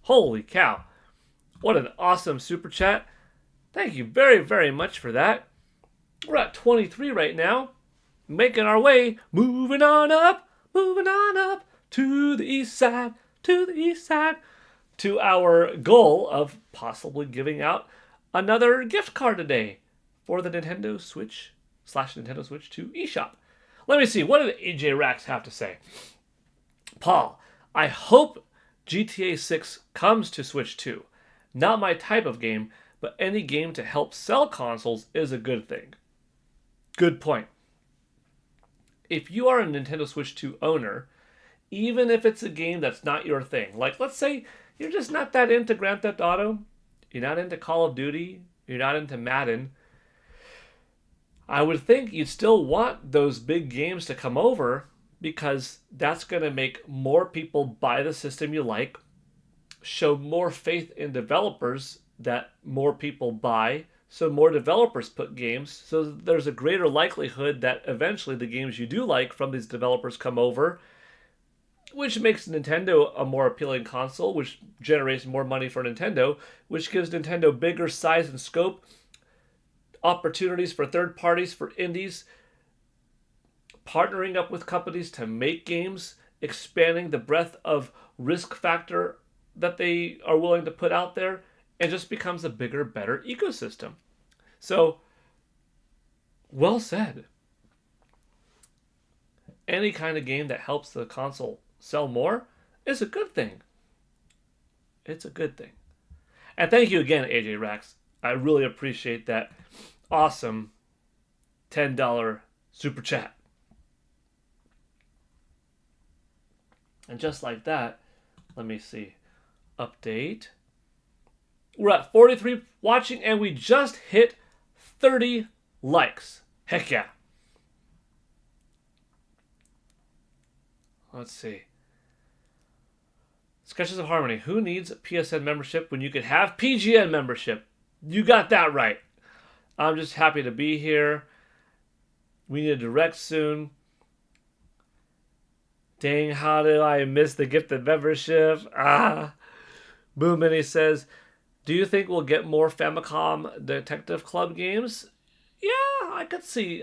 Holy cow. What an awesome super chat. Thank you very, very much for that. We're at 23 right now. Making our way, moving on up to the east side, to our goal of possibly giving out another gift card today for the Nintendo Switch /Nintendo Switch 2 eShop. Let me see, what did AJ Rax have to say? Paul, I hope GTA 6 comes to Switch 2. Not my type of game, but any game to help sell consoles is a good thing. Good point. If you are a Nintendo Switch 2 owner, even if it's a game that's not your thing, like let's say you're just not that into Grand Theft Auto, you're not into Call of Duty, you're not into Madden, I would think you'd still want those big games to come over because that's going to make more people buy the system you like, show more faith in developers that more people buy, so more developers put games, so there's a greater likelihood that eventually the games you do like from these developers come over, which makes Nintendo a more appealing console, which generates more money for Nintendo, which gives Nintendo bigger size and scope, opportunities for third parties, for indies, partnering up with companies to make games, expanding the breadth of risk factor that they are willing to put out there, and just becomes a bigger, better ecosystem. So, well said. Any kind of game that helps the console sell more is a good thing. It's a good thing. And thank you again, AJ Rax. I really appreciate that awesome $10 super chat. And just like that, let me see. Update. We're at 43 watching, and we just hit 30 likes. Heck yeah. Let's see. Sketches of Harmony. Who needs PSN membership when you could have PGN membership? You got that right. I'm just happy to be here. We need a direct soon. Dang, how do I miss the gifted membership? Boo Mini says, do you think we'll get more Famicom Detective Club games? Yeah, I could see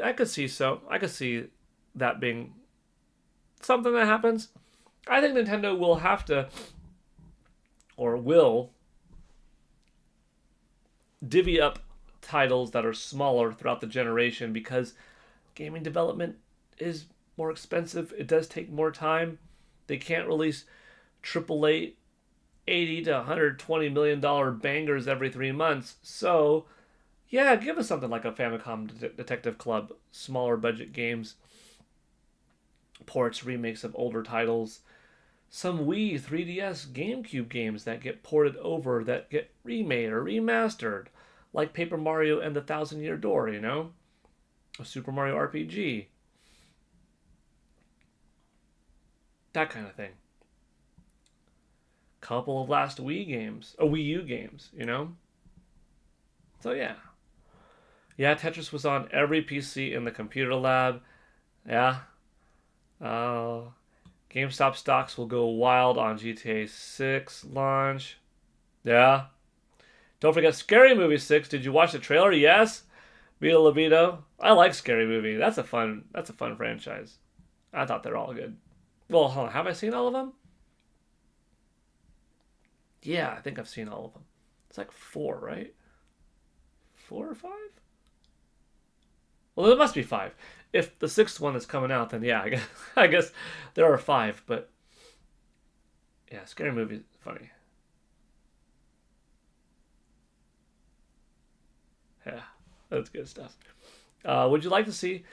so. I could see that being something that happens. I think Nintendo will have to, or will, divvy up titles that are smaller throughout the generation because gaming development is more expensive. It does take more time. They can't release AAA 80 to $120 million bangers every 3 months. So, yeah, give us something like a Famicom Detective Club, smaller budget games, ports, remakes of older titles, some Wii, 3DS, GameCube games that get ported over, that get remade or remastered, like Paper Mario and the Thousand Year Door, you know? A Super Mario RPG. That kind of thing. Couple of last Wii U games, you know? So yeah. Yeah, Tetris was on every PC in the computer lab. Yeah. Uh, GameStop stocks will go wild on GTA 6 launch. Yeah. Don't forget Scary Movie 6. Did you watch the trailer? Yes. Vita Libido. I like Scary Movie. That's a fun franchise. I thought they're all good. Well, hold on. Have I seen all of them? Yeah, I think I've seen all of them. It's like 4, right? 4 or 5? Well, there must be 5. If the 6th one is coming out, then yeah, I guess there are 5. But yeah, Scary Movie is funny. Yeah, that's good stuff. Would you like to see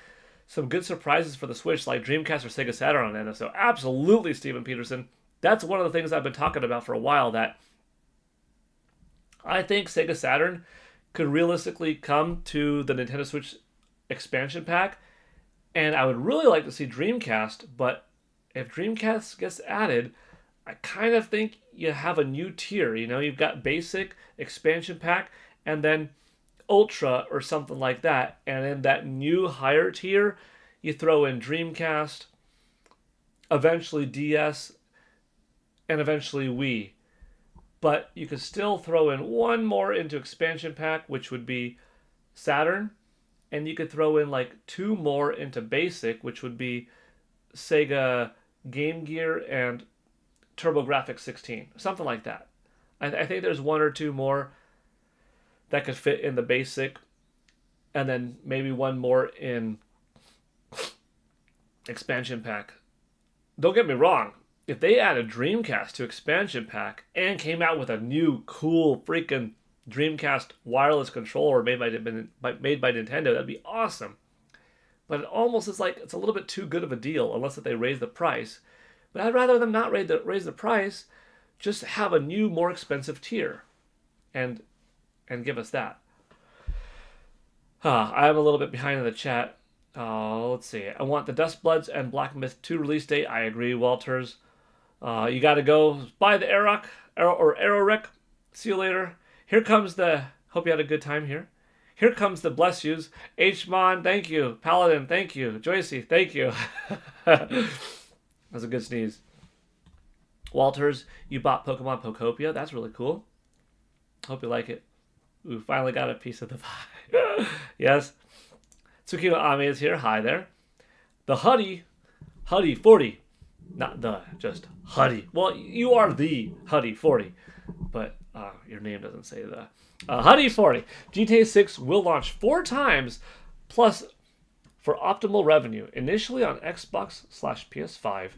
some good surprises for the Switch, like Dreamcast or Sega Saturn on NSO? Absolutely, Steven Peterson. That's one of the things I've been talking about for a while, that I think Sega Saturn could realistically come to the Nintendo Switch expansion pack, and I would really like to see Dreamcast, but if Dreamcast gets added, I kind of think you have a new tier. You know, you've got basic, expansion pack, and then Ultra or something like that. And in that new higher tier, you throw in Dreamcast, eventually DS, and eventually Wii. But you could still throw in one more into expansion pack, which would be Saturn. And you could throw in like 2 more into basic, which would be Sega Game Gear and TurboGrafx 16. Something like that. I think there's 1 or 2 more that could fit in the basic, and then maybe 1 more in expansion pack. Don't get me wrong. If they added Dreamcast to expansion pack and came out with a new cool freaking Dreamcast wireless controller made by Nintendo, that'd be awesome. But it almost is like it's a little bit too good of a deal unless that they raise the price. But I'd rather them not raise the price, just have a new, more expensive tier, and give us that. I'm a little bit behind in the chat. Let's see. I want the Dust Bloods and Black Myth 2 release date. I agree, Walters. You got to go buy the Aerorec. See you later. Here comes the... Hope you had a good time here. Here comes the bless yous. Hmon, thank you. Paladin, thank you. Joycey, thank you. That was a good sneeze. Walters, you bought Pokemon Pokopia. That's really cool. Hope you like it. Ooh, finally got a piece of the pie. Yes. Tsukino Ame is here. Hi there. The Huddy 40. Not the, just Huddy. Well, you are the Huddy 40, but your name doesn't say the. Huddy 40. GTA 6 will launch 4 times, plus for optimal revenue. Initially on Xbox/PS5,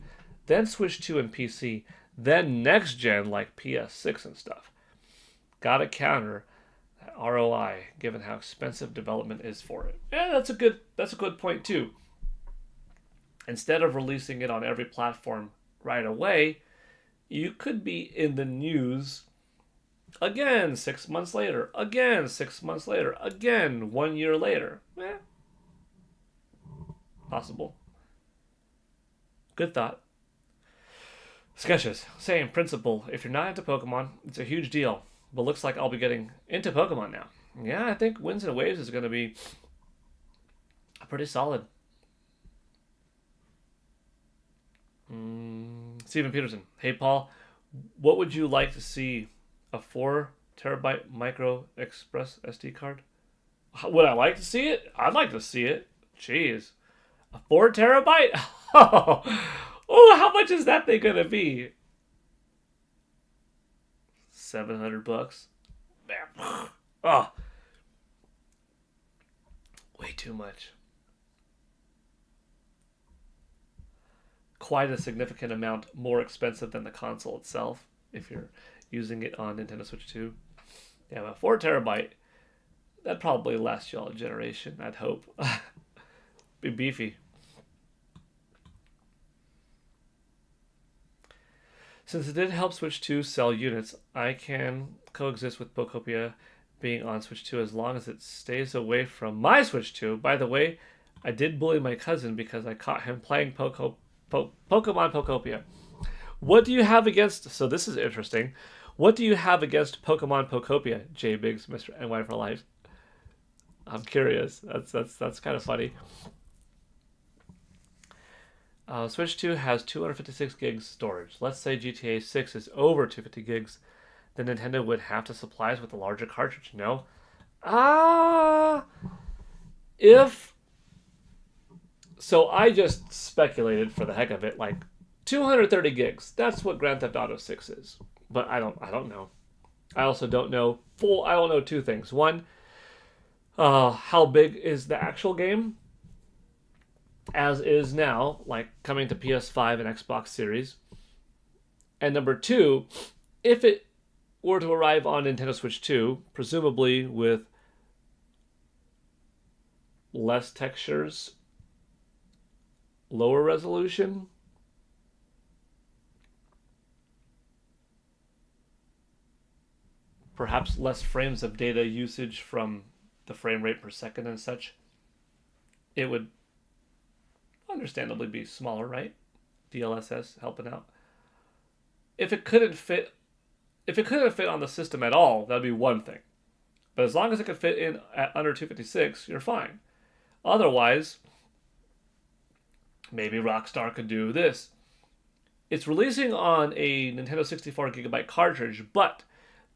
then Switch 2 and PC, then next gen like PS6 and stuff. Gotta counter that ROI, given how expensive development is for it. Yeah, that's a good point too. Instead of releasing it on every platform right away, you could be in the news again 6 months later, again 6 months later, again 1 year later. Possible. Good thought. Sketches, same principle. If you're not into Pokemon, it's a huge deal. But looks like I'll be getting into Pokemon now. Yeah, I think Winds and Waves is going to be pretty solid. Steven Peterson. Hey, Paul. What would you like to see? A 4 terabyte micro express SD card? Would I like to see it? I'd like to see it. Jeez. A 4 terabyte? Oh, how much is that thing gonna be? $700. Man. Oh, way too much. Quite a significant amount more expensive than the console itself if you're using it on Nintendo Switch 2. Yeah, but 4 terabyte, that'd probably last you all a generation, I'd hope. Be beefy. Since it did help Switch 2 sell units, I can coexist with Pokopia being on Switch 2 as long as it stays away from my Switch 2. By the way, I did bully my cousin because I caught him playing Pokemon Pokopia. What do you have against... So this is interesting. What do you have against Pokemon Pokopia, J Biggs, Mr. NY for Life? I'm curious. That's kind of funny. Switch 2 has 256 gigs storage. Let's say GTA 6 is over 250 gigs. Then Nintendo would have to supply us with a larger cartridge, no? If... So I just speculated for the heck of it, like 230 gigs. That's what Grand Theft Auto 6 is. But I don't know. I also don't know I don't know two things. One, how big is the actual game? As is now, like coming to PS5 and Xbox Series. And number two, if it were to arrive on Nintendo Switch 2, presumably with less textures, lower resolution, perhaps less frames of data usage from the frame rate per second and such, it would understandably be smaller, right? DLSS helping out. If it couldn't fit on the system at all, that'd be one thing. But as long as it could fit in at under 256, you're fine. Otherwise, maybe Rockstar could do this. It's releasing on a Nintendo 64 gigabyte cartridge, but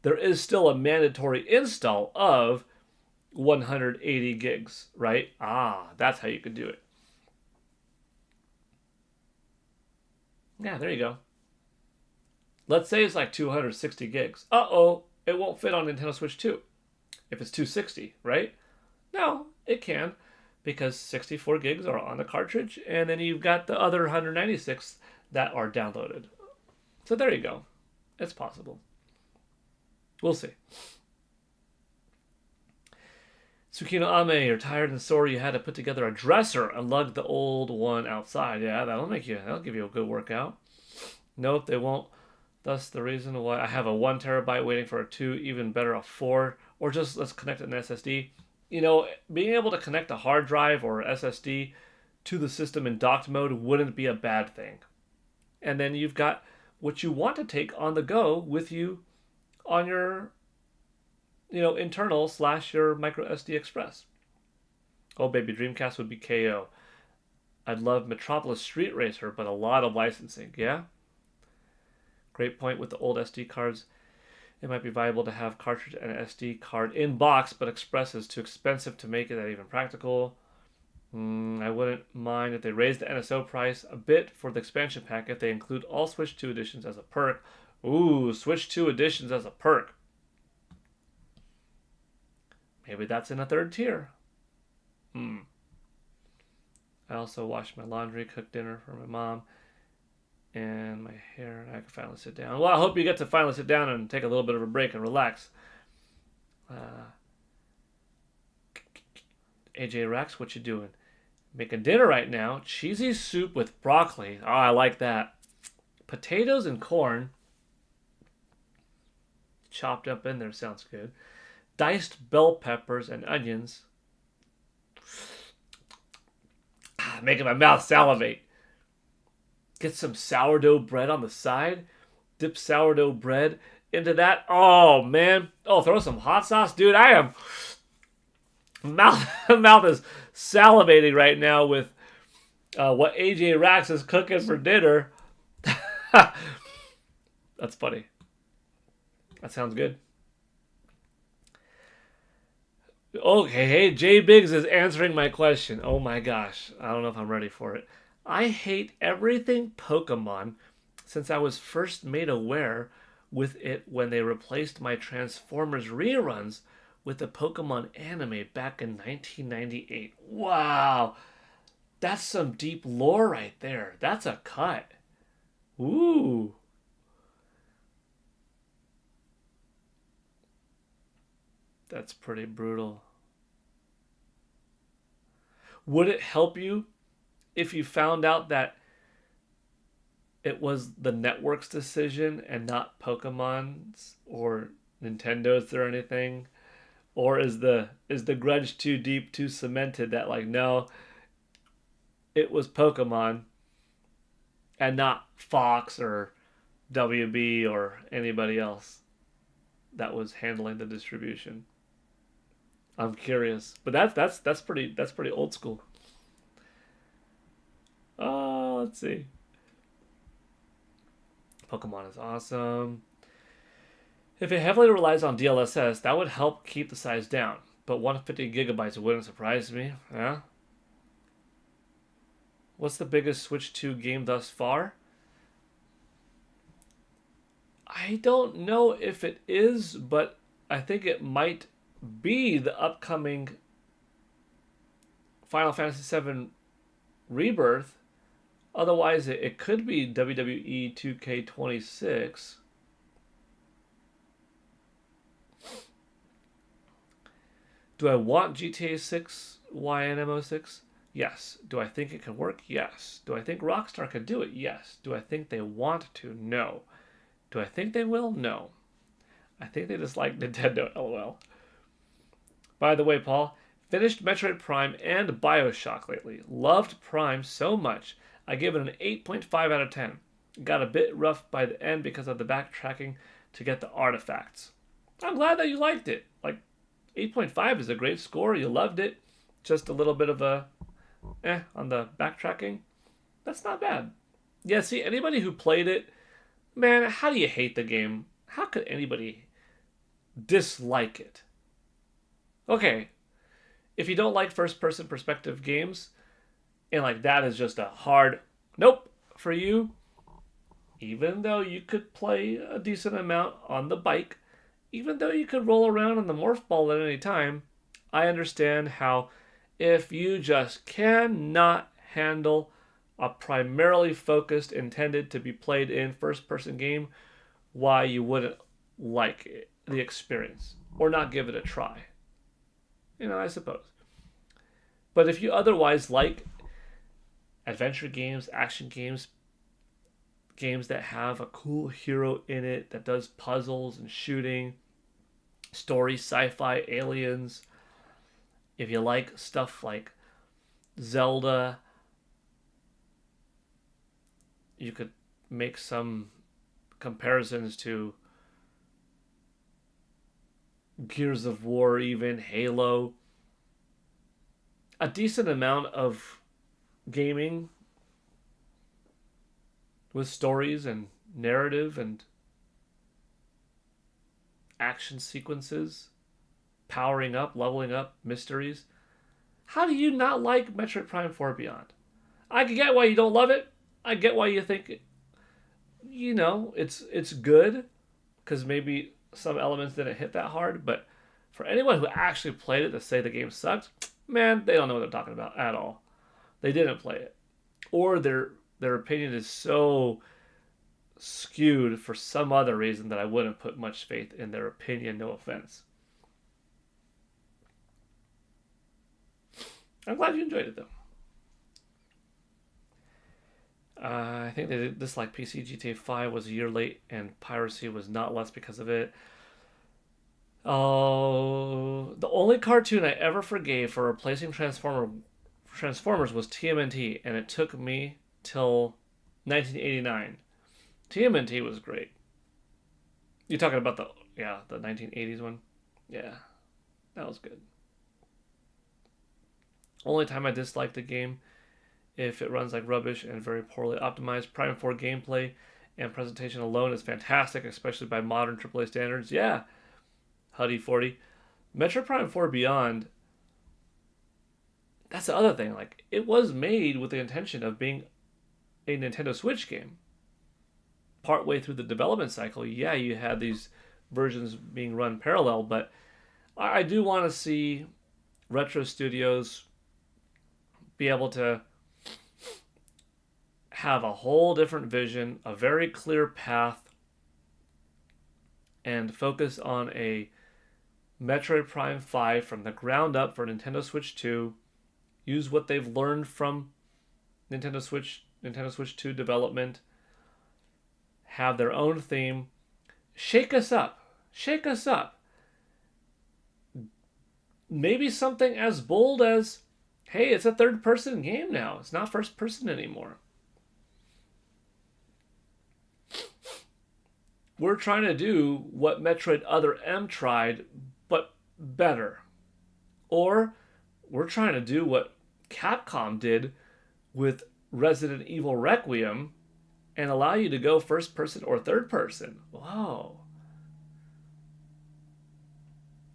there is still a mandatory install of 180 gigs, right? That's how you could do it. Yeah, there you go. Let's say it's like 260 gigs. It won't fit on Nintendo Switch 2 if it's 260, right? No, it can, because 64 gigs are on the cartridge, and then you've got the other 196 that are downloaded. So there you go. It's possible. We'll see. Tsukino Ame, you're tired and sore. You had to put together a dresser and lug the old one outside. Yeah, that'll give you a good workout. Nope, they won't. Thus the reason why I have a 1 terabyte waiting for a 2, even better a 4, or just let's connect an SSD. You know, being able to connect a hard drive or SSD to the system in docked mode wouldn't be a bad thing. And then you've got what you want to take on the go with you on your internal / your micro SD Express. Oh, baby, Dreamcast would be KO. I'd love Metropolis Street Racer, but a lot of licensing, yeah? Great point with the old SD cards. It might be viable to have cartridge and SD card in box, but Express is too expensive to make it that even practical. I wouldn't mind if they raised the NSO price a bit for the expansion pack if they include all Switch 2 editions as a perk. Ooh, Switch 2 editions as a perk. Maybe that's in a third tier. I also washed my laundry, cooked dinner for my mom, and my hair, and I can finally sit down. Well, I hope you get to finally sit down and take a little bit of a break and relax. AJ Rax, what you doing? Making dinner right now. Cheesy soup with broccoli. Oh, I like that. Potatoes and corn. Chopped up in there, sounds good. Diced bell peppers and onions. Making my mouth salivate. Get some sourdough bread on the side. Dip sourdough bread into that. Oh, man. Oh, throw some hot sauce. Dude, I am... Mouth is salivating right now with what AJ Rax is cooking for dinner. That's funny. That sounds good. Okay, hey, J Biggs is answering my question. Oh my gosh. I don't know if I'm ready for it. I hate everything Pokemon since I was first made aware with it when they replaced my Transformers reruns with the Pokemon anime back in 1998. Wow, that's some deep lore right there. That's a cut. Ooh. That's pretty brutal. Would it help you if you found out that it was the network's decision and not Pokemon's or Nintendo's or anything? Or is the grudge too deep, too cemented that like no, it was Pokemon and not Fox or WB or anybody else that was handling the distribution? I'm curious, but that's pretty old school. Oh, let's see. Pokemon is awesome. If it heavily relies on DLSS, that would help keep the size down. But 150 gigabytes wouldn't surprise me. Yeah. What's the biggest Switch 2 game thus far? I don't know if it is, but I think it might be the upcoming Final Fantasy VII Rebirth. Otherwise, it could be WWE 2K26. Do I want GTA 6 YNMO6? Yes. Do I think it can work? Yes. Do I think Rockstar can do it? Yes. Do I think they want to? No. Do I think they will? No. I think they just like Nintendo, lol. By the way, Paul, finished Metroid Prime and Bioshock lately. Loved Prime so much. I give it an 8.5 out of 10. Got a bit rough by the end because of the backtracking to get the artifacts. I'm glad that you liked it. Like, 8.5 is a great score. You loved it. Just a little bit of a on the backtracking. That's not bad. Yeah, see, anybody who played it, man, how do you hate the game? How could anybody dislike it? Okay, if you don't like first person perspective games, and like that is just a hard nope for you, even though you could play a decent amount on the bike, even though you could roll around on the morph ball at any time, I understand how if you just cannot handle a primarily focused, intended to be played in first person game, why you wouldn't like it, the experience or not give it a try. I suppose. But if you otherwise like adventure games, action games, games that have a cool hero in it that does puzzles and shooting, story, sci-fi, aliens, if you like stuff like Zelda, you could make some comparisons to Gears of War, even Halo. A decent amount of gaming with stories and narrative and action sequences, powering up, leveling up, mysteries. How do you not like Metroid Prime 4 Beyond? I get why you don't love it. I get why you think it's good because maybe some elements didn't hit that hard, but for anyone who actually played it to say the game sucked, man, they don't know what they're talking about at all. They didn't play it. Or their opinion is so skewed for some other reason that I wouldn't put much faith in their opinion, no offense. I'm glad you enjoyed it though. I think they disliked PC. GTA 5 was a year late, and piracy was not less because of it. Oh, the only cartoon I ever forgave for replacing Transformers was TMNT, and it took me till 1989. TMNT was great. You're talking about the 1980s one? Yeah, that was good. Only time I dislike the game if it runs like rubbish and very poorly optimized. Prime 4 gameplay and presentation alone is fantastic, especially by modern AAA standards. Yeah, Huddy 40. Metro Prime 4 Beyond, that's the other thing. Like, it was made with the intention of being a Nintendo Switch game, partway through the development cycle, yeah, you had these versions being run parallel, but I do want to see retro studios be able to have a whole different vision, a very clear path, and focus on a Metroid Prime 5 from the ground up for Nintendo Switch 2. Use what they've learned from Nintendo Switch 2 development. Have their own theme. Shake us up. Shake us up. Maybe something as bold as, hey, it's a third-person game now. It's not first-person anymore. We're trying to do what Metroid Other M tried, but better. Or we're trying to do what Capcom did with Resident Evil Requiem and allow you to go first person or third person. Whoa.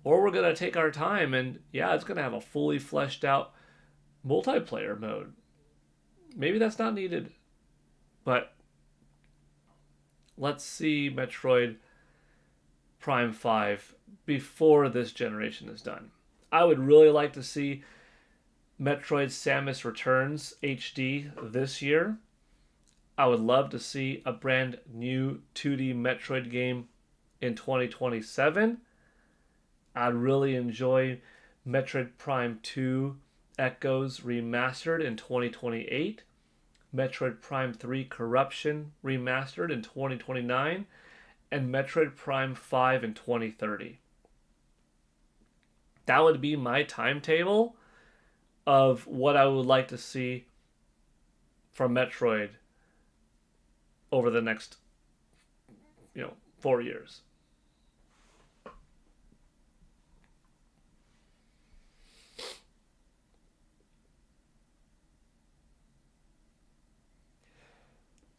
Or we're going to take our time and, yeah, it's going to have a fully fleshed out multiplayer mode. Maybe that's not needed. But let's see Metroid Prime 5 before this generation is done. I would really like to see Metroid Samus Returns HD this year. I would love to see a brand new 2D Metroid game in 2027. I'd really enjoy Metroid Prime 2 Echoes Remastered in 2028. Metroid Prime 3 Corruption Remastered in 2029. And Metroid Prime 5 in 2030. That would be my timetable of what I would like to see from Metroid over the next, 4 years.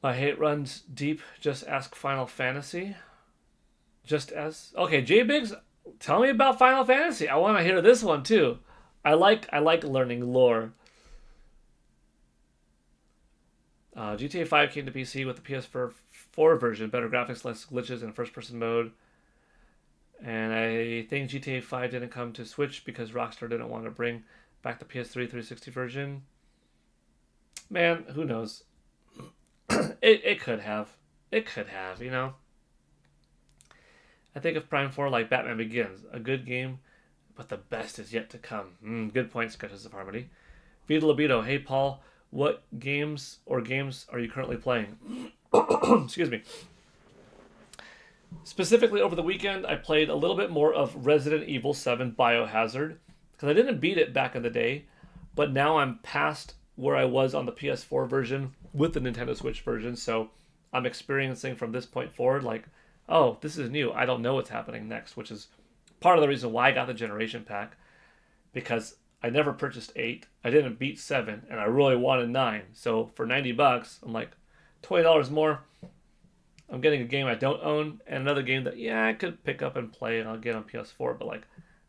My hate runs deep. Just ask Final Fantasy. Okay, J-Biggs, tell me about Final Fantasy. I want to hear this one too. I like learning lore. GTA 5 came to PC with the PS4 version, better graphics, less glitches, and first-person mode. And I think GTA 5 didn't come to Switch because Rockstar didn't want to bring back the PS3 360 version. Man, who knows? It could have. It could have, I think of Prime 4 like Batman Begins. A good game, but the best is yet to come. Good point, Sketches of Harmony. Vita Libido. Hey, Paul, what games are you currently playing? Excuse me. Specifically, over the weekend, I played a little bit more of Resident Evil 7 Biohazard, because I didn't beat it back in the day, but now I'm past where I was on the PS4 version with the Nintendo Switch version, so I'm experiencing from this point forward, like, oh, this is new. I don't know what's happening next, which is part of the reason why I got the Generation Pack, because I never purchased 8, I didn't beat 7, and I really wanted 9, so for $90, I'm like, $20 more, I'm getting a game I don't own, and another game that, yeah, I could pick up and play, and I'll get on PS4, but like,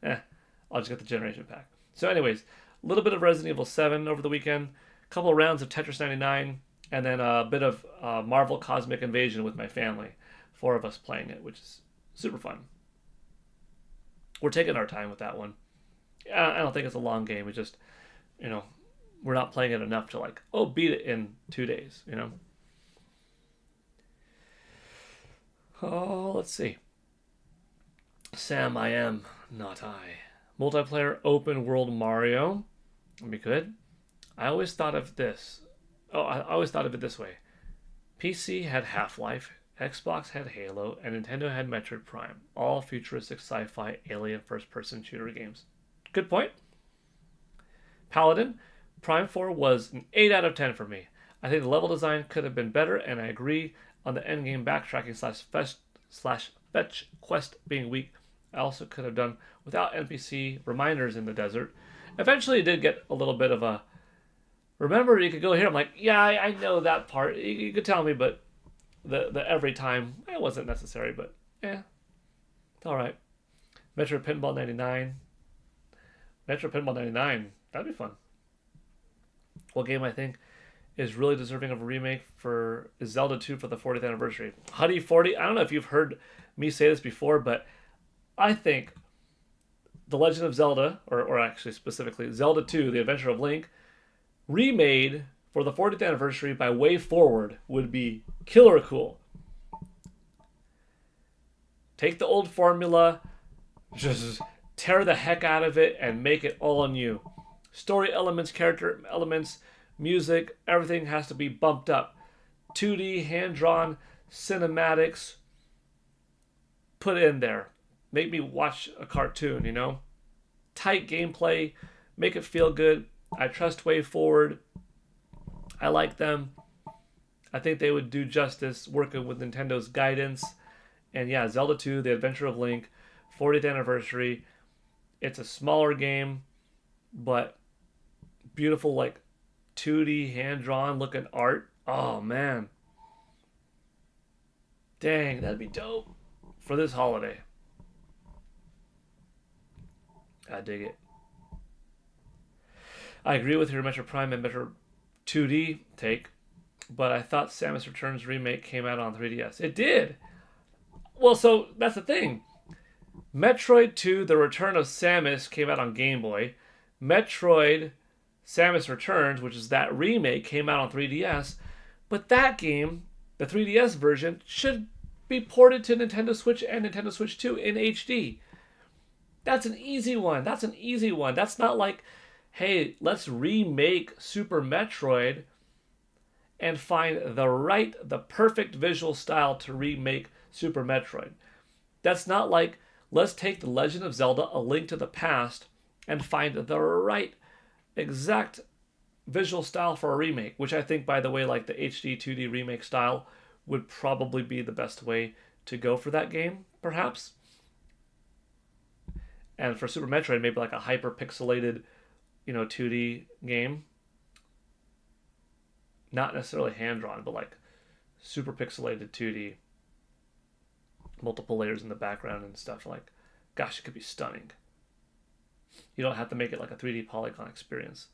I'll just get the Generation Pack. So anyways, a little bit of Resident Evil 7 over the weekend, a couple of rounds of Tetris 99, and then a bit of Marvel Cosmic Invasion with my family. 4 of us playing it, which is super fun. We're taking our time with that one. I don't think it's a long game. We just, we're not playing it enough to like, beat it in 2 days, Oh, let's see. Sam, I am, not I. Multiplayer open world Mario. That'd be good. I always thought of this. I always thought of it this way. PC had Half-Life, Xbox had Halo, and Nintendo had Metroid Prime. All futuristic sci-fi alien first-person shooter games. Good point. Paladin, Prime 4 was an 8 out of 10 for me. I think the level design could have been better, and I agree on the endgame backtracking slash fetch quest being weak. I also could have done without NPC reminders in the desert. Eventually, it did get a little bit of a, remember, you could go here. I'm like, yeah, I know that part. You could tell me, but the every time, it wasn't necessary, but it's all right. Metro Pinball 99. Metro Pinball 99, that'd be fun. What game I think is really deserving of a remake for Zelda 2 for the 40th anniversary. Huddy 40, I don't know if you've heard me say this before, but I think The Legend of Zelda, or actually specifically Zelda 2, The Adventure of Link, remade for the 40th anniversary by Way Forward would be killer cool. Take the old formula, just tear the heck out of it, and make it all new. Story elements, character elements, music, everything has to be bumped up. 2D, hand-drawn, cinematics, put in there. Make me watch a cartoon, you know? Tight gameplay, make it feel good. I trust Way Forward. I like them. I think they would do justice working with Nintendo's guidance. And yeah, Zelda 2, The Adventure of Link, 40th anniversary. It's a smaller game, but beautiful, like 2D hand-drawn looking art. Oh, man. Dang, that'd be dope for this holiday. I dig it. I agree with your Metro Prime and Metro 2D take, but I thought Samus Returns remake came out on 3DS. It did. Well, so that's the thing. Metroid 2: The Return of Samus came out on Game Boy. Metroid Samus Returns, which is that remake, came out on 3DS. But that game, the 3DS version, should be ported to Nintendo Switch and Nintendo Switch 2 in HD. That's an easy one. That's an easy one. That's not like, hey, let's remake Super Metroid and find the perfect visual style to remake Super Metroid. That's not like, let's take The Legend of Zelda: A Link to the Past and find the right exact visual style for a remake, which I think, by the way, like the HD 2D remake style would probably be the best way to go for that game, perhaps. And for Super Metroid, maybe like a hyper pixelated, 2D game. Not necessarily hand-drawn, but like super pixelated 2D. Multiple layers in the background and stuff. Like, gosh, it could be stunning. You don't have to make it like a 3D polygon experience.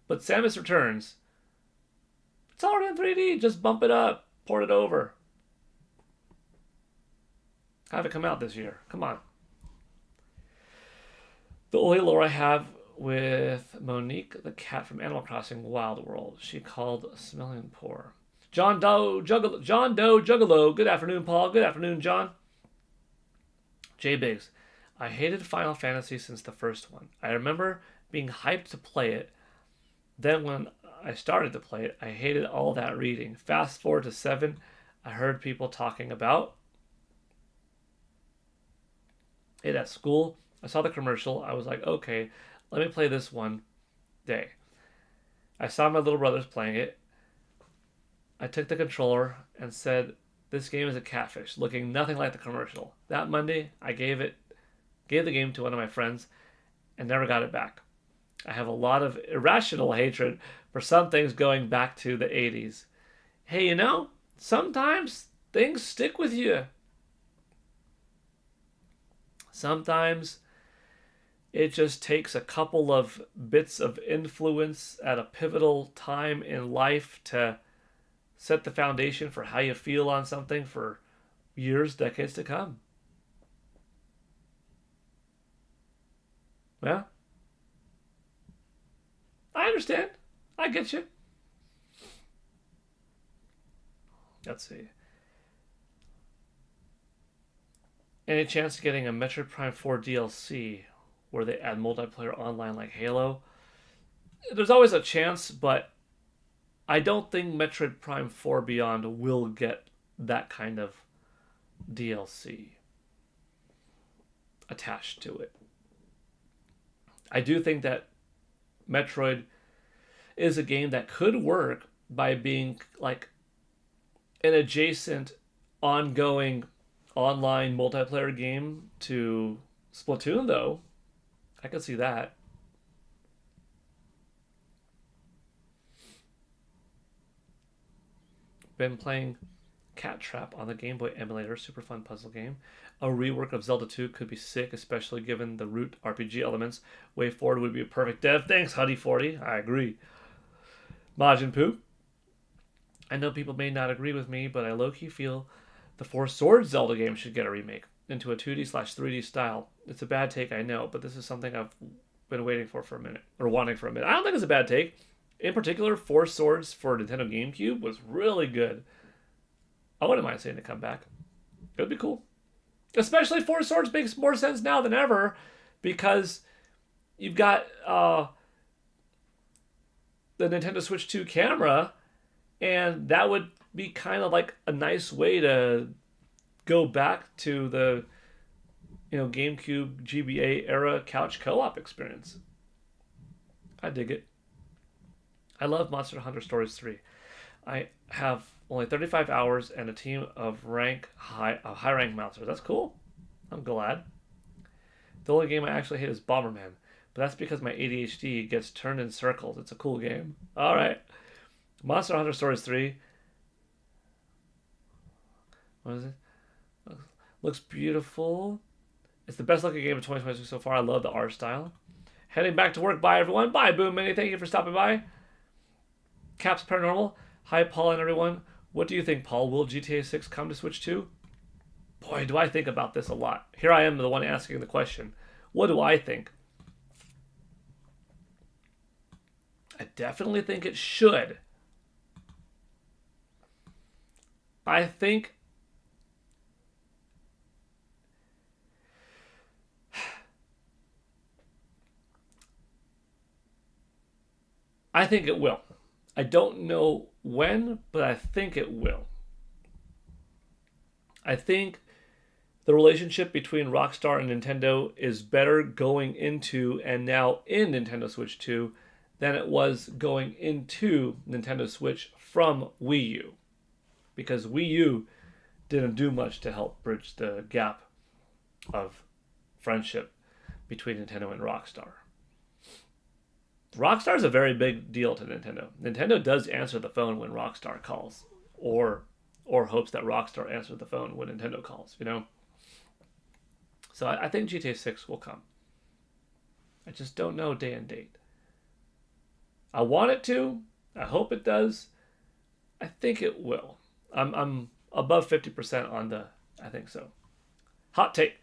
But Samus Returns, it's already in 3D. Just bump it up. Port it over. Have it come out this year. Come on. The only lore I have with Monique, the cat from Animal Crossing Wild World. She called smelling poor. John Doe Juggalo. Good afternoon, Paul. Good afternoon, John. J Biggs. I hated Final Fantasy since the first one. I remember being hyped to play it. Then when I started to play it, I hated all that reading. Fast forward to 7, I heard people talking about it at school. I saw the commercial. I was like, okay, let me play this one day. I saw my little brothers playing it. I took the controller and said, this game is a catfish, looking nothing like the commercial. That Monday, I gave the game to one of my friends and never got it back. I have a lot of irrational hatred for some things going back to the 80s. Hey, sometimes things stick with you. Sometimes it just takes a couple of bits of influence at a pivotal time in life to set the foundation for how you feel on something for years, decades to come. Yeah. I understand. I get you. Let's see. Any chance of getting a Metroid Prime 4 DLC where they add multiplayer online like Halo? There's always a chance, but I don't think Metroid Prime 4 Beyond will get that kind of DLC attached to it. I do think that Metroid is a game that could work by being like an adjacent, ongoing online multiplayer game to Splatoon, though. I could see that. Been playing Cat Trap on the Game Boy emulator, super fun puzzle game. A rework of Zelda 2 could be sick, especially given the root RPG elements. Way Forward would be a perfect dev. Thanks, Huddy40. I agree. Majin Poo. I know people may not agree with me, but I low-key feel the Four Swords Zelda game should get a remake into a 2D/3D style. It's a bad take, I know, but this is something I've been waiting for a minute, or wanting for a minute. I don't think it's a bad take. In particular, Four Swords for Nintendo GameCube was really good. I wouldn't mind seeing it come back. It would be cool. Especially Four Swords makes more sense now than ever because you've got the Nintendo Switch 2 camera, and that would be kind of like a nice way to go back to the GameCube GBA era couch co-op experience. I dig it. I love Monster Hunter Stories 3. I have only 35 hours and a team of high rank monsters. That's cool. I'm glad. The only game I actually hate is Bomberman, but that's because my ADHD gets turned in circles. It's a cool game. All right. Monster Hunter Stories 3. What is it? Looks beautiful. It's the best looking game of 2022 so far. I love the art style. Heading back to work. Bye, everyone. Bye, Boom Mini. Thank you for stopping by. Caps Paranormal. Hi, Paul and everyone. What do you think, Paul? Will GTA 6 come to Switch 2? Boy, do I think about this a lot. Here I am, the one asking the question. What do I think? I definitely think it should. I think it will. I don't know when, but I think it will. I think the relationship between Rockstar and Nintendo is better going into and now in Nintendo Switch 2 than it was going into Nintendo Switch from Wii U. Because Wii U didn't do much to help bridge the gap of friendship between Nintendo and Rockstar. Rockstar is a very big deal to Nintendo. Nintendo does answer the phone when Rockstar calls, or hopes that Rockstar answers the phone when Nintendo calls, So I think GTA 6 will come. I just don't know day and date. I want it to. I hope it does. I think it will. I'm above 50% on the I think so. Hot take.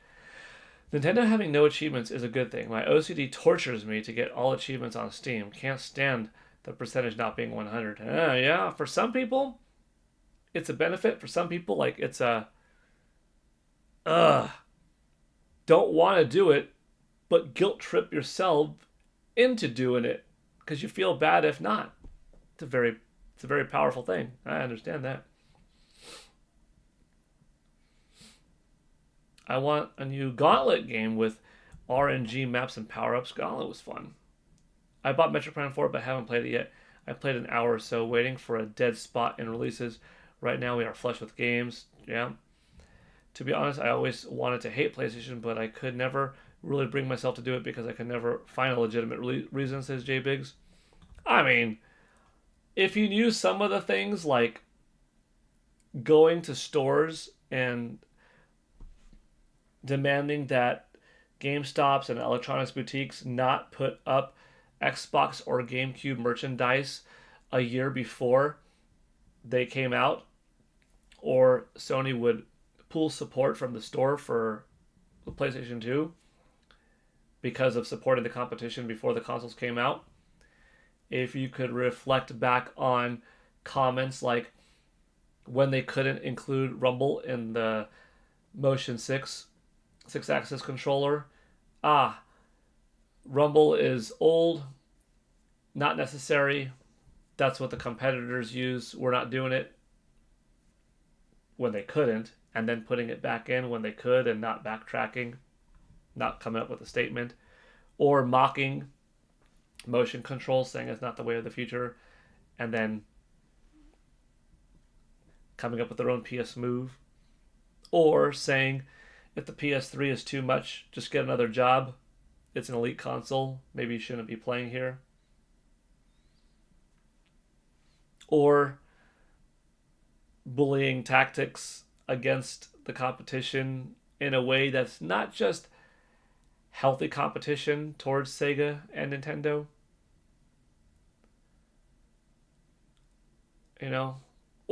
Nintendo having no achievements is a good thing. My OCD tortures me to get all achievements on Steam. Can't stand the percentage not being 100. Yeah, for some people, it's a benefit. For some people, like it's a don't want to do it, but guilt trip yourself into doing it because you feel bad if not. It's a very powerful thing. I understand that. I want a new Gauntlet game with RNG maps and power-ups. Gauntlet was fun. I bought Metro Prime 4, but haven't played it yet. I played an hour or so waiting for a dead spot in releases. Right now we are flush with games. Yeah. To be honest, I always wanted to hate PlayStation, but I could never really bring myself to do it because I could never find a legitimate reason, says Jay Biggs. I mean, if you knew some of the things like going to stores and demanding that GameStops and electronics boutiques not put up Xbox or GameCube merchandise a year before they came out, or Sony would pull support from the store for the PlayStation 2 because of supporting the competition before the consoles came out. If you could reflect back on comments like when they couldn't include Rumble in the Motion 6-axis controller. Rumble is old, not necessary. That's what the competitors use. We're not doing it when they couldn't, and then putting it back in when they could and not backtracking, not coming up with a statement, or mocking motion control, saying it's not the way of the future, and then coming up with their own PS move, or saying if the PS3 is too much, just get another job. It's an elite console. Maybe you shouldn't be playing here. Or bullying tactics against the competition in a way that's not just healthy competition towards Sega and Nintendo.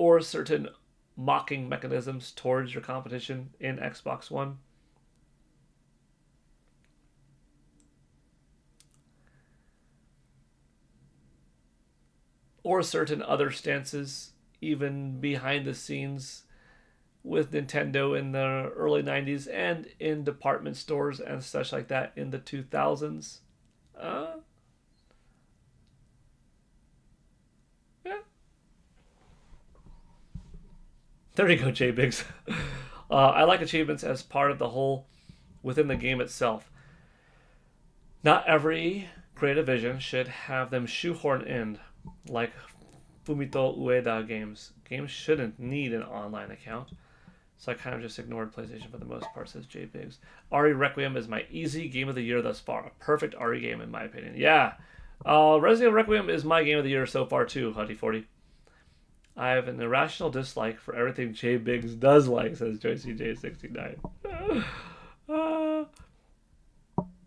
or certain mocking mechanisms towards your competition in Xbox One. Or certain other stances, even behind the scenes with Nintendo in the early 90s and in department stores and such like that in the 2000s. Yeah. There you go, J Biggs. I like achievements as part of the whole within the game itself. Not every creative vision should have them shoehorned in, like Fumito Ueda games. Games shouldn't need an online account. So I kind of just ignored PlayStation for the most part, says J Biggs. RE Requiem is my easy game of the year thus far. A perfect RE game, in my opinion. Yeah. Resident Evil Requiem is my game of the year so far, too, Huddy40. I have an irrational dislike for everything J Biggs does like, says JoyCJ69.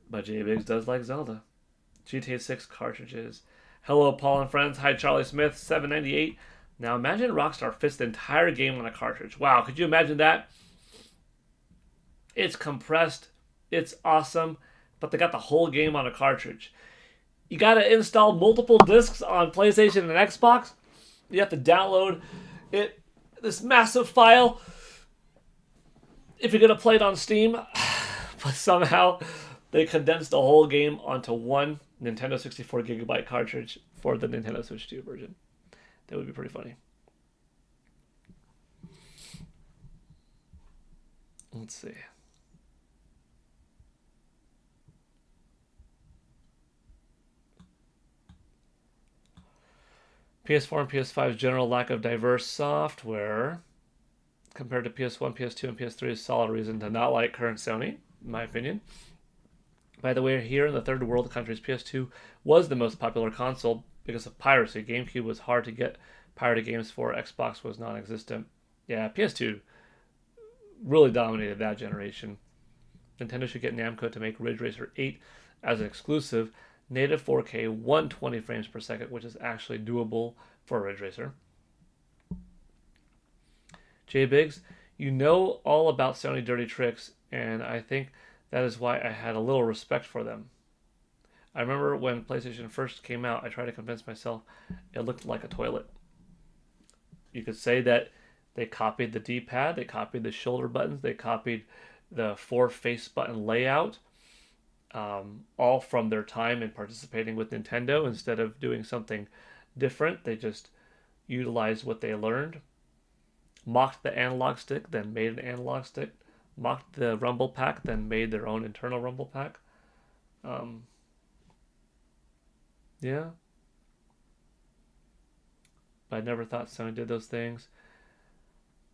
But J Biggs does like Zelda. GTA 6 cartridges. Hello, Paul and friends. Hi, Charlie Smith, 798. Now imagine Rockstar fits the entire game on a cartridge. Wow, could you imagine that? It's compressed, it's awesome, but they got the whole game on a cartridge. You gotta install multiple discs on PlayStation and Xbox. You have to download this massive file if you're gonna play it on Steam. But somehow they condensed the whole game onto one Nintendo 64 gigabyte cartridge for the Nintendo Switch 2 version. That would be pretty funny. Let's see. PS4 and PS5's general lack of diverse software compared to PS1, PS2, and PS3 is solid reason to not like current Sony, in my opinion. By the way, here in the third world countries, PS2 was the most popular console because of piracy. GameCube was hard to get pirated games for. Xbox was non-existent. Yeah, PS2 really dominated that generation. Nintendo should get Namco to make Ridge Racer 8 as an exclusive, native 4K, 120 frames per second, which is actually doable for a Ridge Racer. J Biggs, you know all about Sony dirty tricks, and I think that is why I had a little respect for them. I remember when PlayStation first came out, I tried to convince myself it looked like a toilet. You could say that they copied the D-pad, they copied the shoulder buttons, they copied the 4 face button layout, all from their time in participating with Nintendo. Instead of doing something different, they just utilized what they learned, mocked the analog stick, then made an analog stick, mocked the rumble pack, then made their own internal rumble pack. Yeah. But I never thought Sony did those things.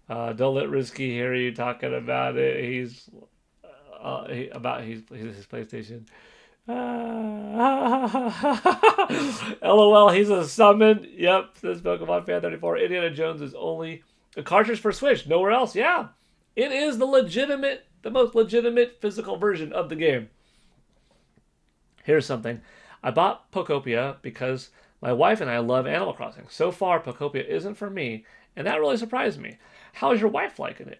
Don't let Risky hear you talking about it. He's his PlayStation. LOL, he's a summon. Yep, says Pokemon Fan 34. Indiana Jones is only a cartridge for Switch, nowhere else. Yeah, it is the most legitimate physical version of the game. Here's something. I bought Pokopia because my wife and I love Animal Crossing. So far, Pokopia isn't for me, and that really surprised me. How's your wife liking it?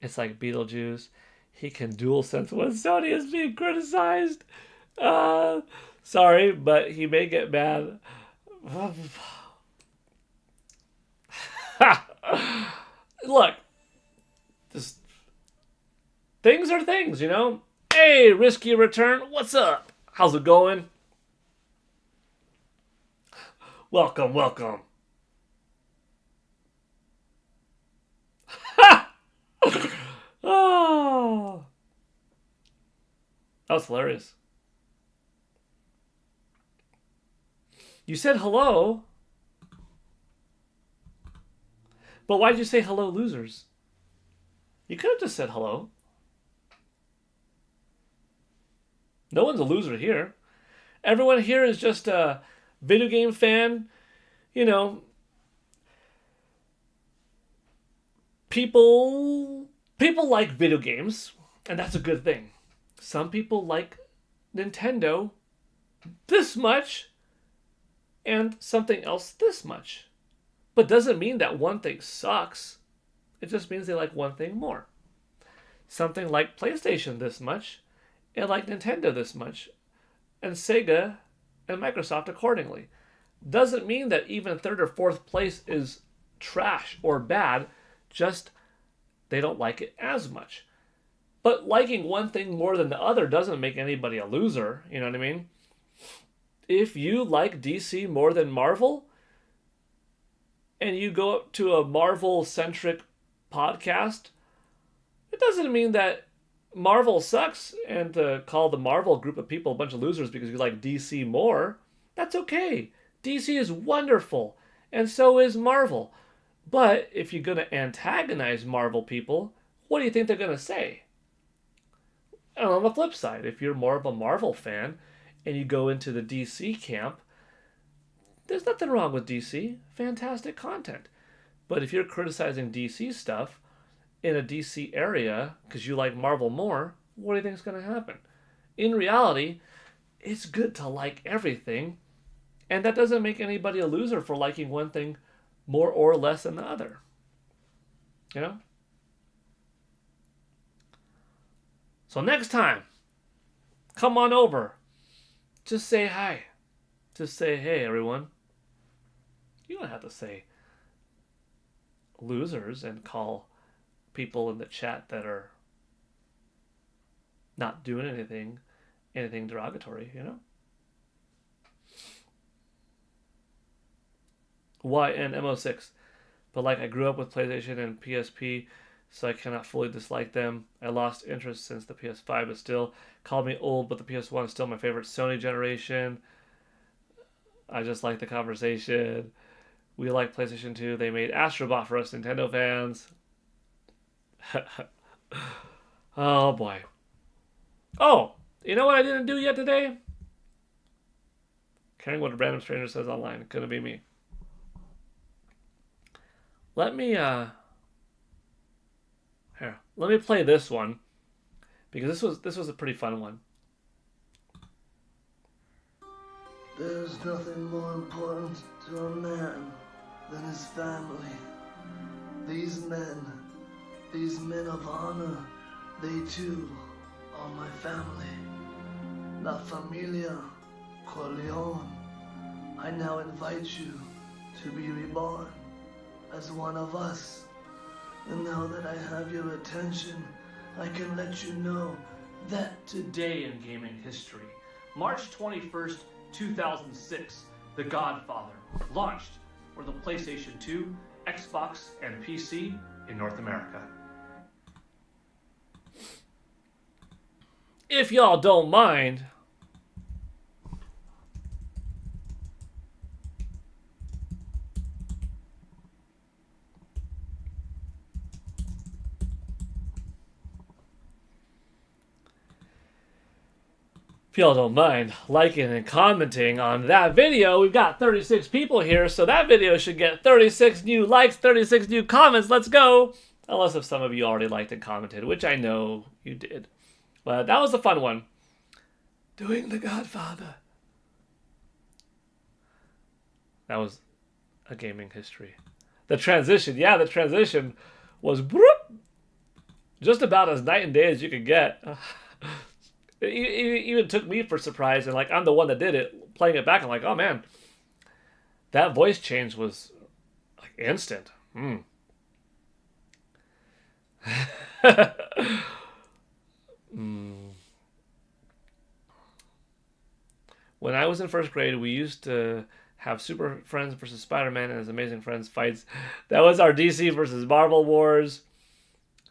It's like Beetlejuice. He can dual sense when Sony is being criticized. Sorry, but he may get mad. Look, just things are things, you know? Hey, Risky Return, what's up? How's it going? Welcome, welcome. Oh, that was hilarious. You said hello, but why'd you say hello, losers? You could have just said hello. No one's a loser here. Everyone here is just a video game fan. You know, people like video games, and that's a good thing. Some people like Nintendo this much, and something else this much. But doesn't mean that one thing sucks. It just means they like one thing more. Something like PlayStation this much, and like Nintendo this much, and Sega and Microsoft accordingly. Doesn't mean that even third or fourth place is trash or bad, just they don't like it as much. But liking one thing more than the other doesn't make anybody a loser, you know what I mean? If you like DC more than Marvel, and you go up to a Marvel-centric podcast, it doesn't mean that Marvel sucks and to call the Marvel group of people a bunch of losers because you like DC more. That's okay. DC is wonderful, and so is Marvel. But if you're going to antagonize Marvel people, what do you think they're going to say? And on the flip side, if you're more of a Marvel fan and you go into the DC camp, there's nothing wrong with DC. Fantastic content. But if you're criticizing DC stuff in a DC area because you like Marvel more, what do you think is going to happen? In reality, it's good to like everything, and that doesn't make anybody a loser for liking one thing more or less than the other. You know? So next time, come on over. Just say hi. Just say, hey, everyone. You don't have to say losers and call people in the chat that are not doing anything derogatory, you know? YNMO6. But like I grew up with PlayStation and PSP, so I cannot fully dislike them. I lost interest since the PS5, but still call me old, but the PS1 is still my favorite Sony generation. I just like the conversation. We like PlayStation 2. They made Astrobot for us Nintendo fans. Oh boy. Oh, you know what I didn't do yet today? Caring what a random stranger says online. It couldn't be me. Let me play this one because this was a pretty fun one. There's nothing more important to a man than his family. These men of honor, they too are my family. La Familia Corleone. I now invite you to be reborn as one of us. And now that I have your attention, I can let you know that today in gaming history, March 21st, 2006, The Godfather launched for the PlayStation 2, Xbox, and PC in North America. If y'all don't mind, liking and commenting on that video. We've got 36 people here, so that video should get 36 new likes, 36 new comments. Let's go! Unless if some of you already liked and commented, which I know you did. But that was a fun one. Doing The Godfather. That was a gaming history. The transition was just about as night and day as you could get. It even took me for surprise, and like I'm the one that did it. Playing it back, I'm like, oh man, that voice change was like instant. When I was in first grade, we used to have Super Friends versus Spider-Man and his Amazing Friends fights. That was our DC versus Marvel wars.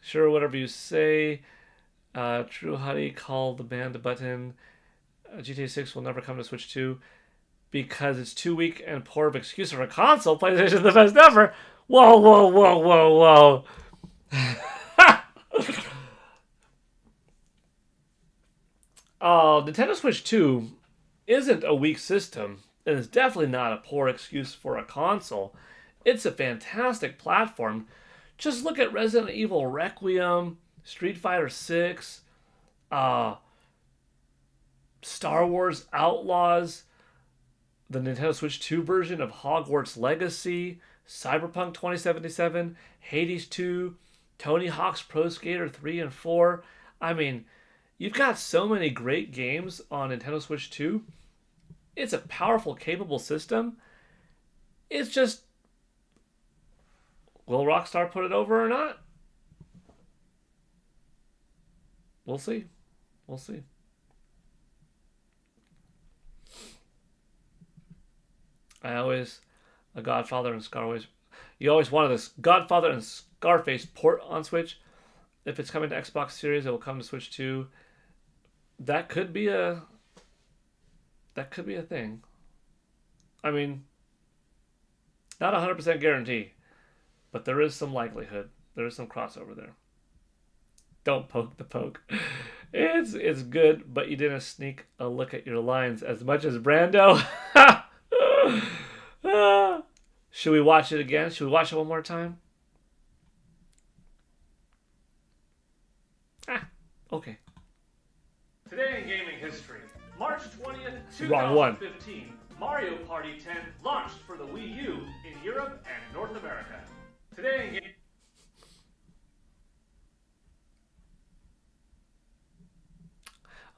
Sure, whatever you say. True Huddy called the band button. GTA 6 will never come to Switch 2 because it's too weak and poor of excuse for a console. PlayStation is the best ever. Whoa, whoa, whoa, whoa, whoa. Nintendo Switch 2 isn't a weak system, and it's definitely not a poor excuse for a console. It's a fantastic platform. Just look at Resident Evil Requiem, Street Fighter 6, Star Wars Outlaws, the Nintendo Switch 2 version of Hogwarts Legacy, Cyberpunk 2077, Hades 2, Tony Hawk's Pro Skater 3 and 4. I mean, you've got so many great games on Nintendo Switch 2. It's a powerful, capable system. It's just, will Rockstar put it over or not? We'll see. We'll see. A Godfather and Scarface. You always wanted this Godfather and Scarface port on Switch. If it's coming to Xbox Series, it will come to Switch 2. That could be a thing. I mean, not 100% guarantee, but there is some likelihood. There is some crossover there. Don't poke the poke. It's good, but you didn't sneak a look at your lines as much as Brando. Should we watch it again? Should we watch it one more time? Okay. Today in gaming history, March 20th, Wrong one. 2015, Mario Party 10 launched for the Wii U in Europe and North America. Today in gaming...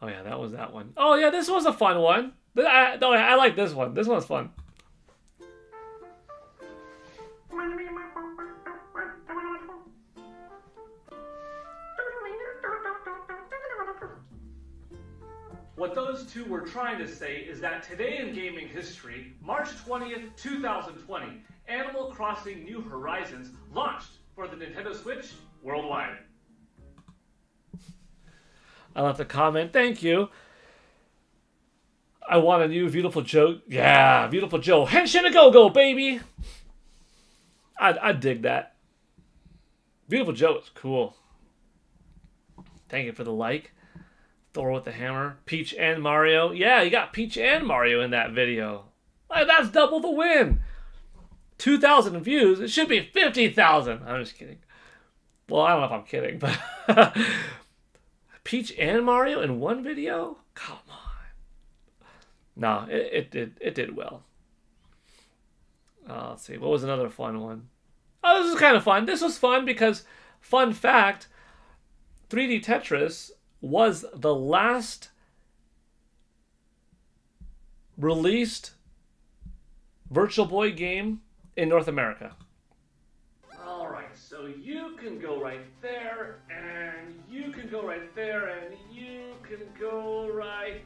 Oh yeah, that was that one. Oh yeah, this was a fun one. I like this one. This one's fun. What those two were trying to say is that today in gaming history, March 20th, 2020, Animal Crossing New Horizons launched for the Nintendo Switch worldwide. I left a comment. Thank you. I want a new Beautiful Joe. Yeah, Beautiful Joe. Henshin a go-go, baby. I dig that. Beautiful Joe is cool. Thank you for the like. Thor with the hammer. Peach and Mario. Yeah, you got Peach and Mario in that video. That's double the win. 2,000 views. It should be 50,000. I'm just kidding. Well, I don't know if I'm kidding, but... Peach and Mario in one video? Come on. No, it did well. Let's see. What was another fun one? Oh, this is kind of fun. This was fun because, fun fact, 3D Tetris was the last released Virtual Boy game in North America. Alright, so you can go right there, and you can go right there, and you can go right...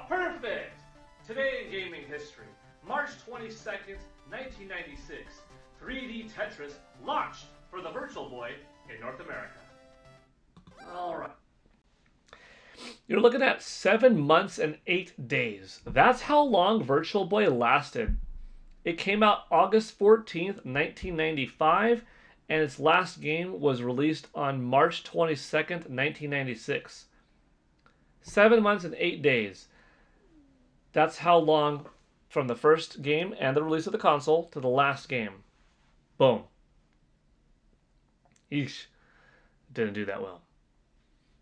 perfect! Today in gaming history, March 22nd, 1996, 3D Tetris launched for the Virtual Boy in North America. Alright. You're looking at 7 months and 8 days. That's how long Virtual Boy lasted. It came out August 14th, 1995, and its last game was released on March 22nd, 1996. 7 months and 8 days. That's how long from the first game and the release of the console to the last game. Boom. Yeesh. Didn't do that well.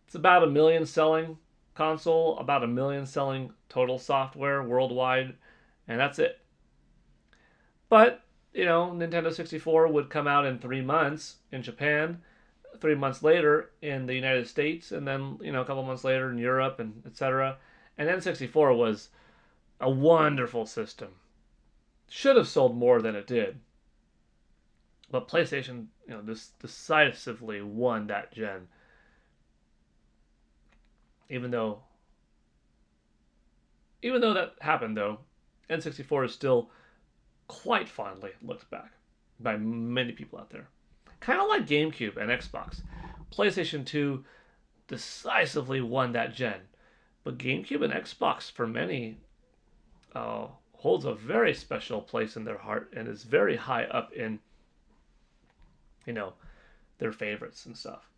It's about 1 million selling console, about 1 million selling total software worldwide, and that's it. But, Nintendo 64 would come out in 3 months in Japan, 3 months later in the United States, and then, a couple months later in Europe, and etc. And N64 was a wonderful system. Should have sold more than it did. But PlayStation, decisively won that gen. Even though that happened, though, N64 is still quite fondly looked back by many people out there. Kind of like GameCube and Xbox. PlayStation 2 decisively won that gen. But GameCube and Xbox, for many, holds a very special place in their heart and is very high up in, their favorites and stuff.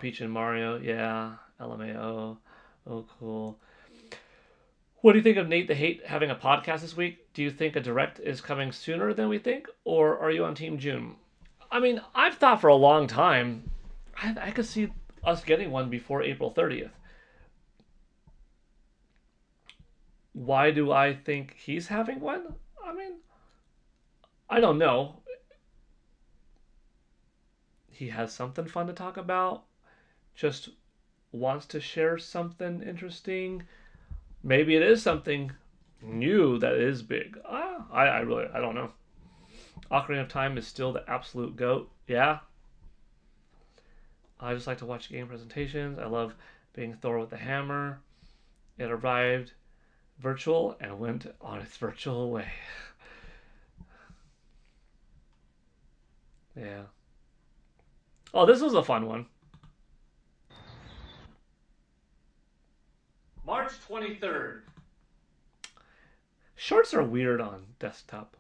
Peach and Mario, yeah. LMAO. Oh, cool. What do you think of Nate the Hate having a podcast this week? Do you think a direct is coming sooner than we think? Or are you on Team June? I mean, I've thought for a long time, I could see us getting one before April 30th. Why do I think he's having one? I mean, I don't know. He has something fun to talk about. Just wants to share something interesting. Maybe it is something new that is big. I don't know. Ocarina of Time is still the absolute GOAT. Yeah. I just like to watch game presentations. I love being Thor with the hammer. It arrived virtual and went on its virtual way. Yeah. Oh, this was a fun one. March 23rd. Shorts are weird on desktop.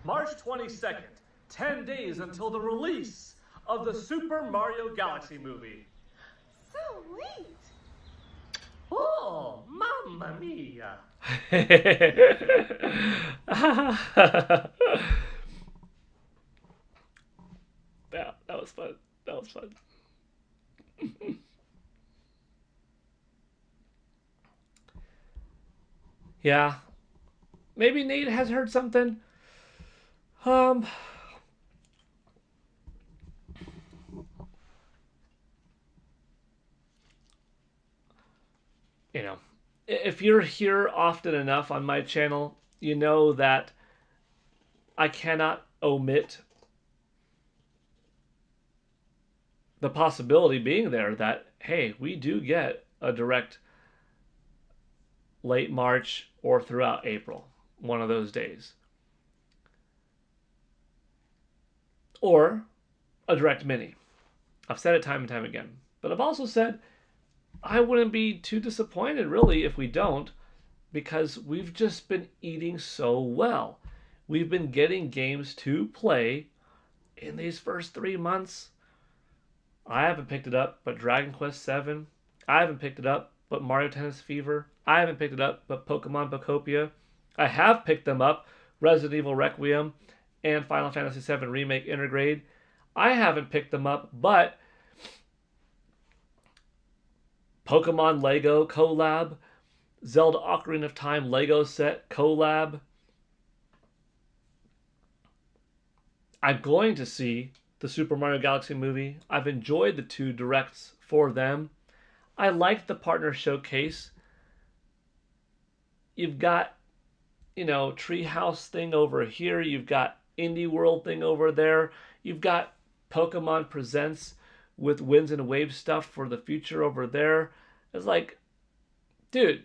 March 22nd. 10 days until the release of the Super Mario Galaxy movie. Sweet. Oh, mamma mia. Yeah, that was fun. That was fun. Yeah. Maybe Nate has heard something. Um you know, if you're here often enough on my channel, you know that I cannot omit the possibility being there that, hey, we do get a direct late March or throughout April, one of those days. Or a direct mini. I've said it time and time again. But I've also said I wouldn't be too disappointed, really, if we don't, because we've just been eating so well. We've been getting games to play in these first 3 months. I haven't picked it up, but Dragon Quest VII. I haven't picked it up, but Mario Tennis Fever. I haven't picked it up, but Pokemon Pocopia. I have picked them up, Resident Evil Requiem and Final Fantasy VII Remake Intergrade. I haven't picked them up, but Pokemon Lego collab, Zelda Ocarina of Time Lego set collab. I'm going to see the Super Mario Galaxy movie. I've enjoyed the 2 directs for them. I liked the partner showcase. You've got, Treehouse thing over here. You've got Indie World thing over there. You've got Pokemon Presents with Winds and Waves stuff for the future over there. It's like, dude,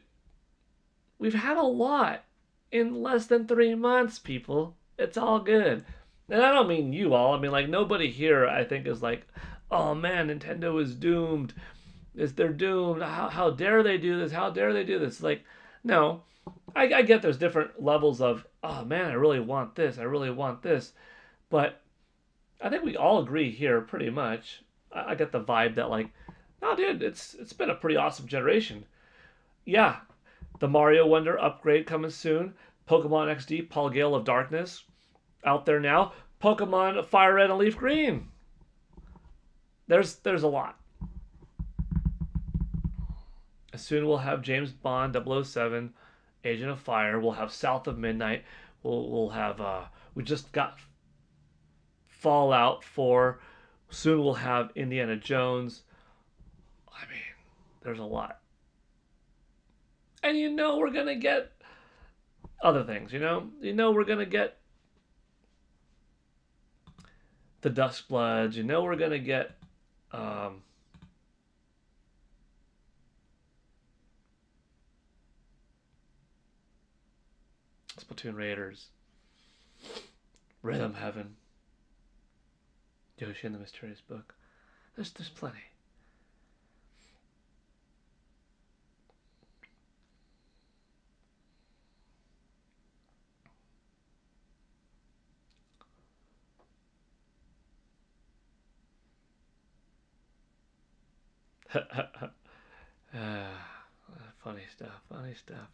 we've had a lot in less than 3 months, people. It's all good. And I don't mean you all. I mean, like, nobody here, I think, is like, oh man, Nintendo is doomed. They're doomed. How dare they do this? How dare they do this? Like, no. I get there's different levels of, oh man, I really want this. I really want this. But I think we all agree here pretty much. I get the vibe that, like, no, dude, it's been a pretty awesome generation. Yeah, the Mario Wonder upgrade coming soon. Pokemon XD, Paul Gale of Darkness, out there now. Pokemon Fire Red and Leaf Green. There's a lot. Soon we'll have James Bond 007, Agent of Fire. We'll have South of Midnight. We'll have we just got Fallout 4. Soon we'll have Indiana Jones. I mean, there's a lot. And we're going to get other things, we're going to get the Duskbloods. We're going to get Splatoon Raiders, Rhythm Heaven, Yoshi and the Mysterious Book. There's plenty. Funny stuff.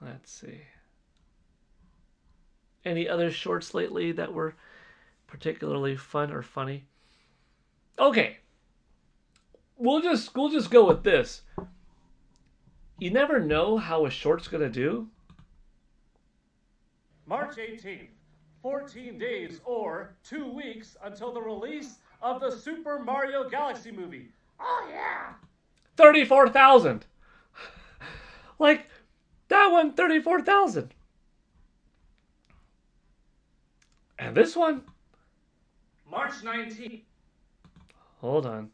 Let's see. Any other shorts lately that were particularly fun or funny? Okay. We'll just go with this. you never know how a short's going to do. March 18th, 14 days or 2 weeks until the release of the Super Mario Galaxy movie. Oh, yeah! 34,000. Like, that one, 34,000. And this one, March 19th. hold on.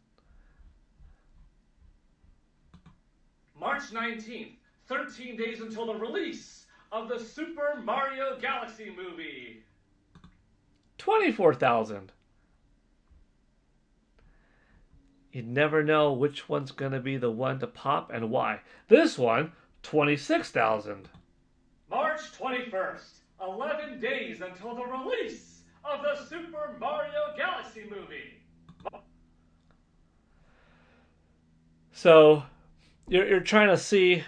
March 19th, 13 days until the release of the Super Mario Galaxy movie. 24,000. You'd never know which one's going to be the one to pop and why. This one, 26,000. March 21st, 11 days until the release of the Super Mario Galaxy movie. So, you're trying to see,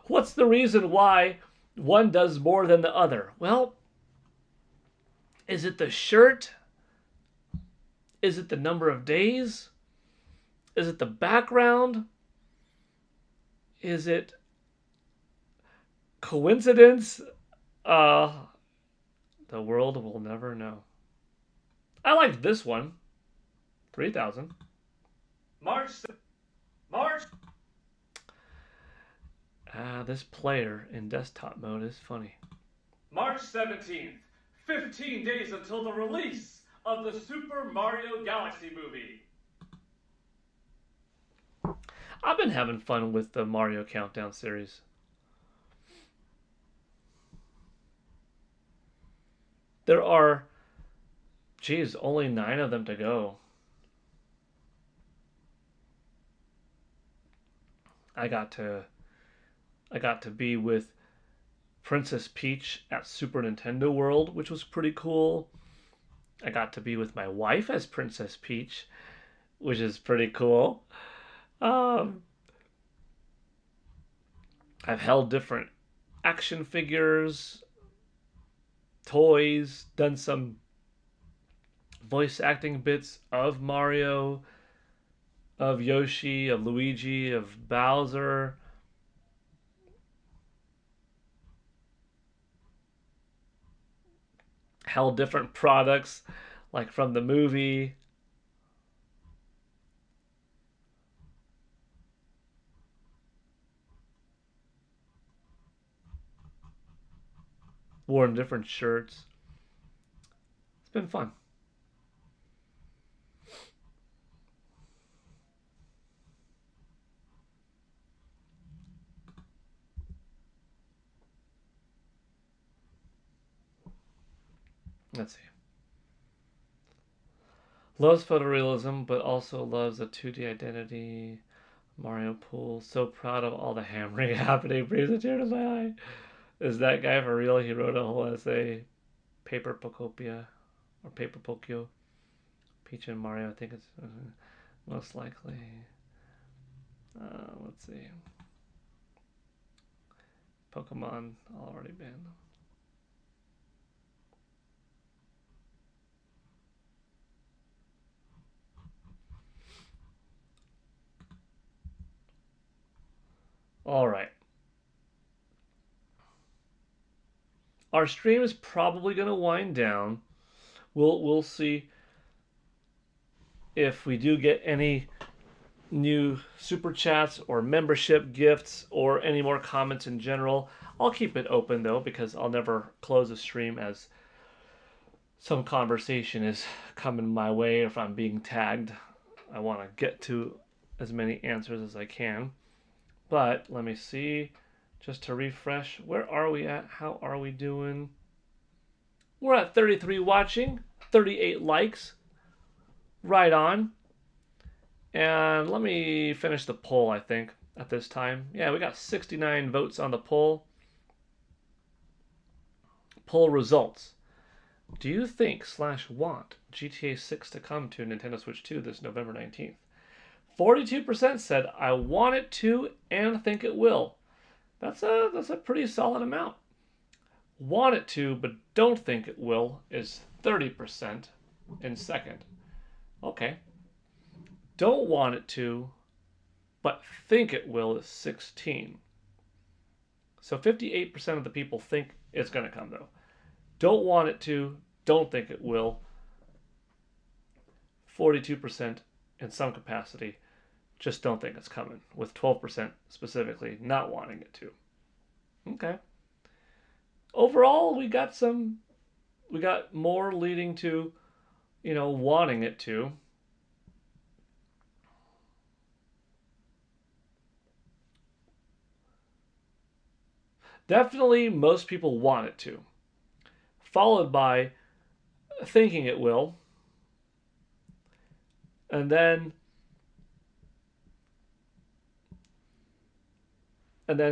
what's the reason why one does more than the other? Well, is it the shirt? Is it the number of days? Is it the background? Is it coincidence? The world will never know. I like this one. 3,000. March. This player in desktop mode is funny. March 17th, 15 days until the release of the Super Mario Galaxy movie. I've been having fun with the Mario Countdown series. There are, only 9 of them to go. I got to be with Princess Peach at Super Nintendo World, which was pretty cool. I got to be with my wife as Princess Peach, which is pretty cool. I've held different action figures, toys, done some voice acting bits of Mario, of Yoshi, of Luigi, of Bowser. Held different products, like from the movie. Worn different shirts. It's been fun. Let's see. Loves photorealism, but also loves a 2D identity. Mario Pool. So proud of all the hammering happening. Brings a tear to my eye. Is that guy for real? He wrote a whole essay. Paper Pocopia. Or Paper Pokio. Peach and Mario. I think it's most likely. Let's see. Pokemon already banned. All right. Our stream is probably going to wind down. We'll see if we do get any new super chats or membership gifts or any more comments in general. I'll keep it open though, because I'll never close a stream as some conversation is coming my way. If I'm being tagged, I want to get to as many answers as I can. But let me see, just to refresh, where are we at? How are we doing? We're at 33 watching, 38 likes. Right on. And let me finish the poll, I think, at this time. Yeah, we got 69 votes on the poll. Poll results. Do you think / want GTA 6 to come to Nintendo Switch 2 this November 19th? 42% said, I want it to and think it will. That's a pretty solid amount. Want it to, but don't think it will is 30% in second. Okay. Don't want it to, but think it will is 16. So 58% of the people think it's going to come, though. Don't want it to, don't think it will. 42% in some capacity just don't think it's coming, with 12% specifically not wanting it to. Okay. Overall, we got more leading to, wanting it to. Definitely most people want it to. Followed by thinking it will. And then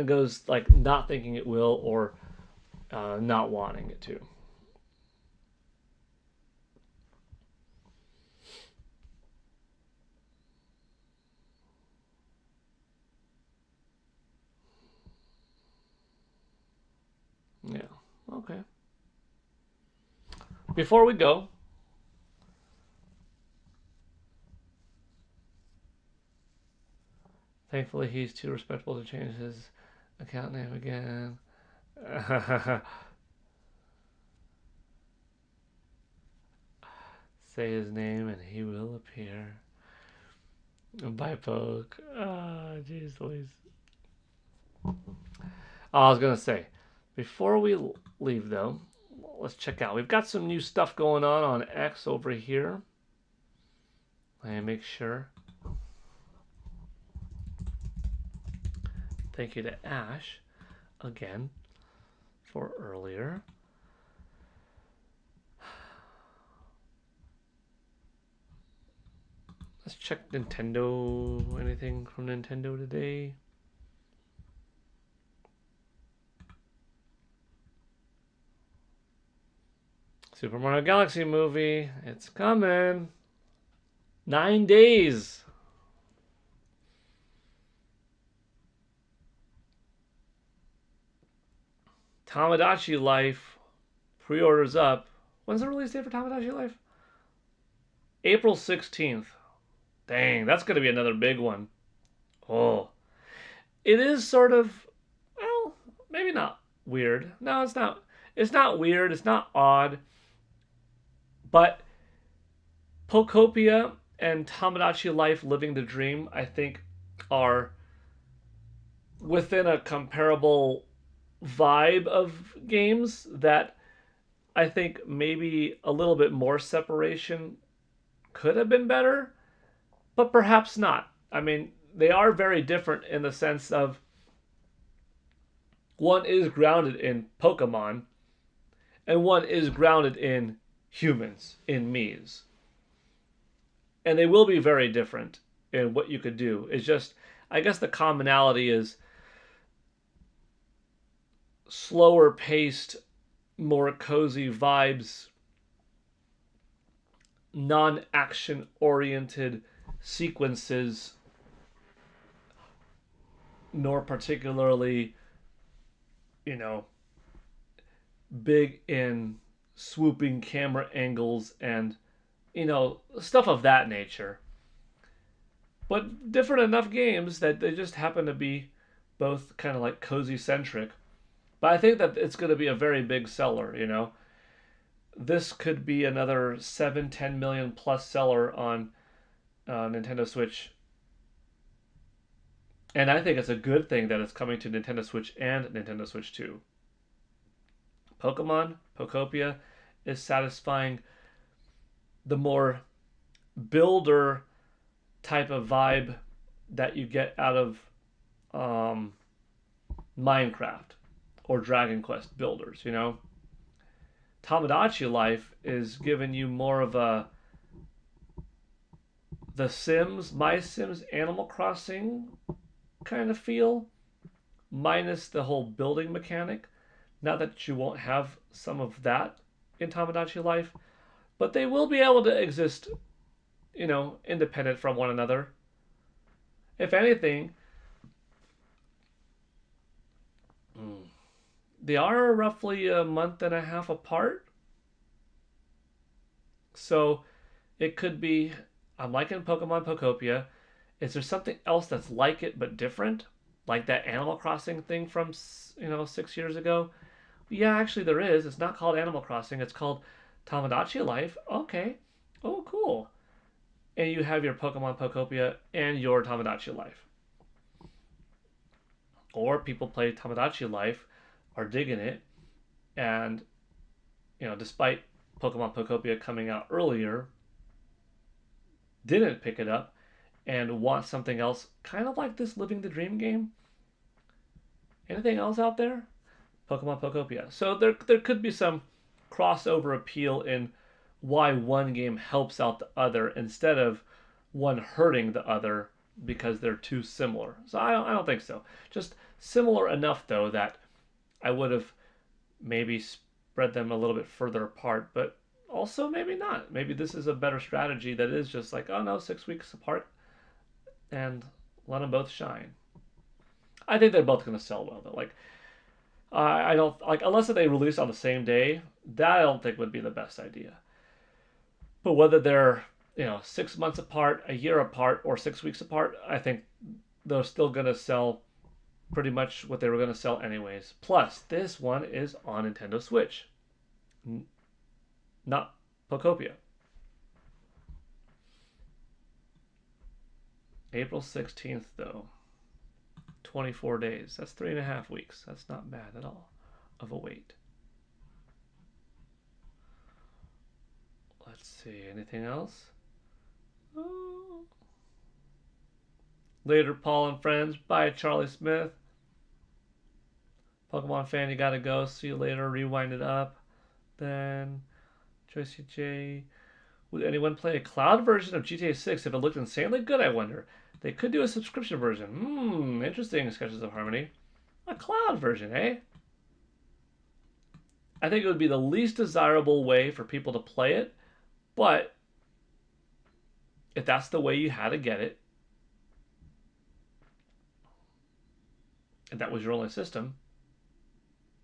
goes like not thinking it will or not wanting it to. Yeah, okay. Before we go, thankfully he's too respectful to change his account name again. Say his name and he will appear. By poke. Jeez Louise. I was going to say, before we leave though, let's check out. We've got some new stuff going on X over here. Let me make sure. Thank you to Ash again for earlier. Let's check Nintendo. Anything from Nintendo today? Super Mario Galaxy movie. It's coming. 9 days. Tamagotchi Life. Pre-orders up. When's the release date for Tamagotchi Life? April 16th. Dang, that's going to be another big one. Oh. It is sort of, well, maybe not weird. No, it's not. It's not weird. It's not odd. But Pokopia and Tamagotchi Life Living the Dream, I think, are within a comparable vibe of games that I think maybe a little bit more separation could have been better, but perhaps not. I mean, they are very different in the sense of one is grounded in Pokemon and one is grounded in humans, in me's. And they will be very different in what you could do. It's just, I guess the commonality is slower paced, more cozy vibes, non-action oriented sequences, nor particularly, big in swooping camera angles and, stuff of that nature. But different enough games that they just happen to be both kind of like cozy centric. But I think that it's going to be a very big seller, This could be another 7-10 million plus seller on Nintendo Switch. And I think it's a good thing that it's coming to Nintendo Switch and Nintendo Switch 2. Pokemon, Pokopia, is satisfying the more builder type of vibe that you get out of Minecraft or Dragon Quest builders, Tamagotchi Life is giving you more of the Sims, My Sims, Animal Crossing kind of feel, minus the whole building mechanic. Not that you won't have some of that in Tamagotchi Life, but they will be able to exist, independent from one another. If anything, they are roughly a month and a half apart. So it could be, I'm liking Pokemon Pokopia. Is there something else that's like it but different? Like that Animal Crossing thing from 6 years ago? Yeah, actually there is. It's not called Animal Crossing. It's called Tamagotchi Life. Okay. Oh, cool. And you have your Pokemon Pokopia and your Tamagotchi Life. Or people play Tamagotchi Life, are digging it, and despite Pokemon Pokopia coming out earlier, didn't pick it up and want something else, kind of like this Living the Dream game. Anything else out there? Pokemon Pokopia. So there could be some crossover appeal in why one game helps out the other instead of one hurting the other because they're too similar. So I don't think so. Just similar enough though that I would have maybe spread them a little bit further apart, but also maybe not. Maybe this is a better strategy that is just like, oh no, 6 weeks apart and let them both shine. I think they're both going to sell well though. Like I don't like unless they release on the same day. That I don't think would be the best idea. But whether they're 6 months apart, a year apart, or 6 weeks apart, I think they're still going to sell pretty much what they were going to sell anyways. Plus, this one is on Nintendo Switch, not Pokopia. April 16th, though. 24 days. That's 3.5 weeks. That's not bad at all of a wait. Let's see. Anything else? Oh. Later, Paul and friends. Bye, Charlie Smith. Pokemon fan, you gotta go. See you later. Rewind it up. Then, Joycey J. Would anyone play a cloud version of GTA 6 if it looked insanely good, I wonder? They could do a subscription version. Interesting, Sketches of Harmony. A cloud version, eh? I think it would be the least desirable way for people to play it, but if that's the way you had to get it, and that was your only system,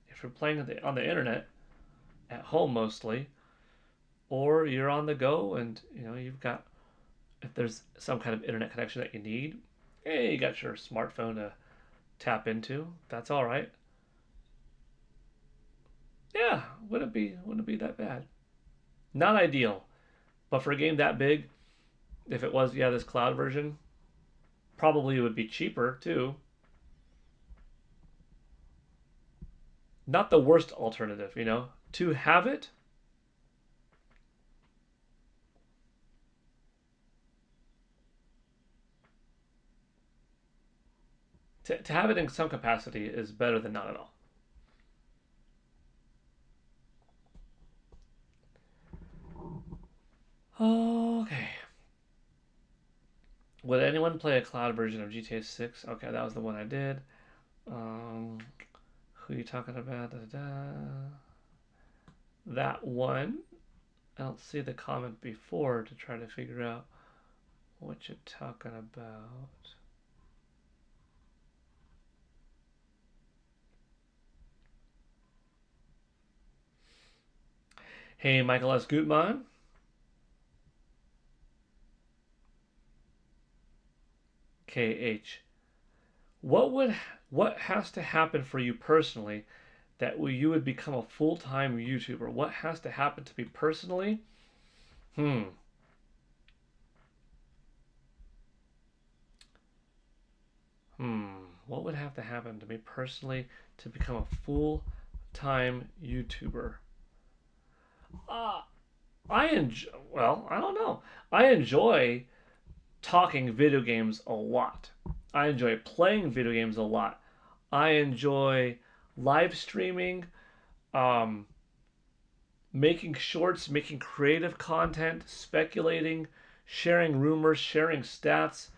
if you're playing on the internet, at home mostly, or you're on the go and you've got, if there's some kind of internet connection that you need, hey, you got your smartphone to tap into. That's all right. Yeah, wouldn't be that bad. Not ideal, but for a game that big, if it was this cloud version, probably it would be cheaper too. Not the worst alternative, to have it. To have it in some capacity is better than not at all. Okay. Would anyone play a cloud version of GTA 6? Okay, that was the one I did. Who are you talking about? That one. I don't see the comment before to try to figure out what you're talking about. Hey, Michael S. Gutmann. KH. What has to happen for you personally that you would become a full-time YouTuber? What has to happen to me personally? What would have to happen to me personally to become a full-time YouTuber? I don't know. I enjoy talking video games a lot. I enjoy playing video games a lot. I enjoy live streaming, making shorts, making creative content, speculating, sharing rumors, sharing stats,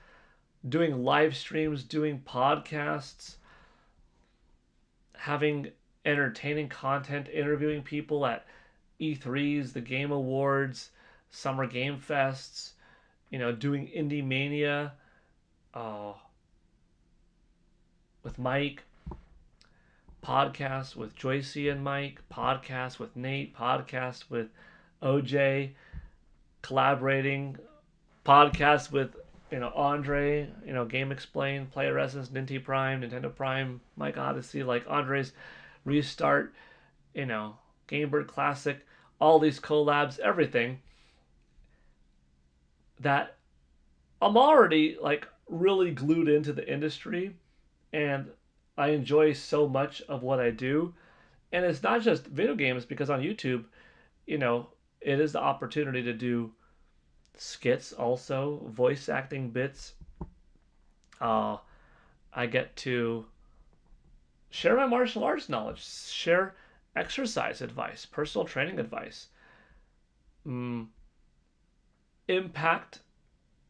doing live streams, doing podcasts, having entertaining content, interviewing people at E3s, the Game Awards, Summer Game Fests, doing Indie Mania with Mike, podcasts with Joycey and Mike, podcasts with Nate, podcasts with OJ, collaborating, podcasts with Andre, Game Explain, Player Essence, Ninty Prime, Nintendo Prime, Mike Odyssey, like Andre's Restart, Game Bird Classic, all these collabs, everything that I'm already like really glued into the industry, and I enjoy so much of what I do. And it's not just video games, because on YouTube, it is the opportunity to do skits, also voice acting bits. I get to share my martial arts knowledge, share exercise advice, personal training advice, impact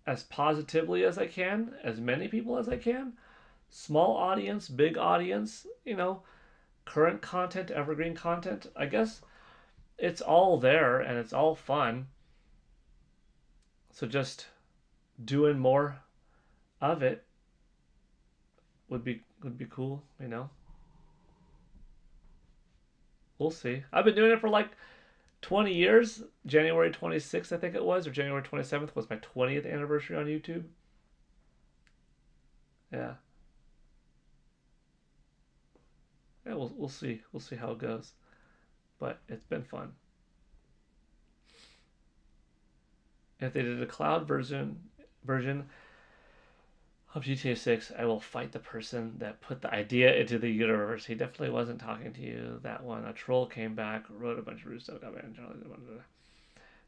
as positively as I can, as many people as I can. Small audience, big audience, current content, evergreen content. I guess it's all there and it's all fun. So just doing more of it would be cool, We'll see. I've been doing it for like 20 years. January 26th, I think it was, or January 27th was my 20th anniversary on YouTube. Yeah. Yeah, we'll see. We'll see how it goes. But it's been fun. If they did a cloud version of GTA 6, I will fight the person that put the idea into the universe. He definitely wasn't talking to you. That one. A troll came back, wrote a bunch of rude stuff.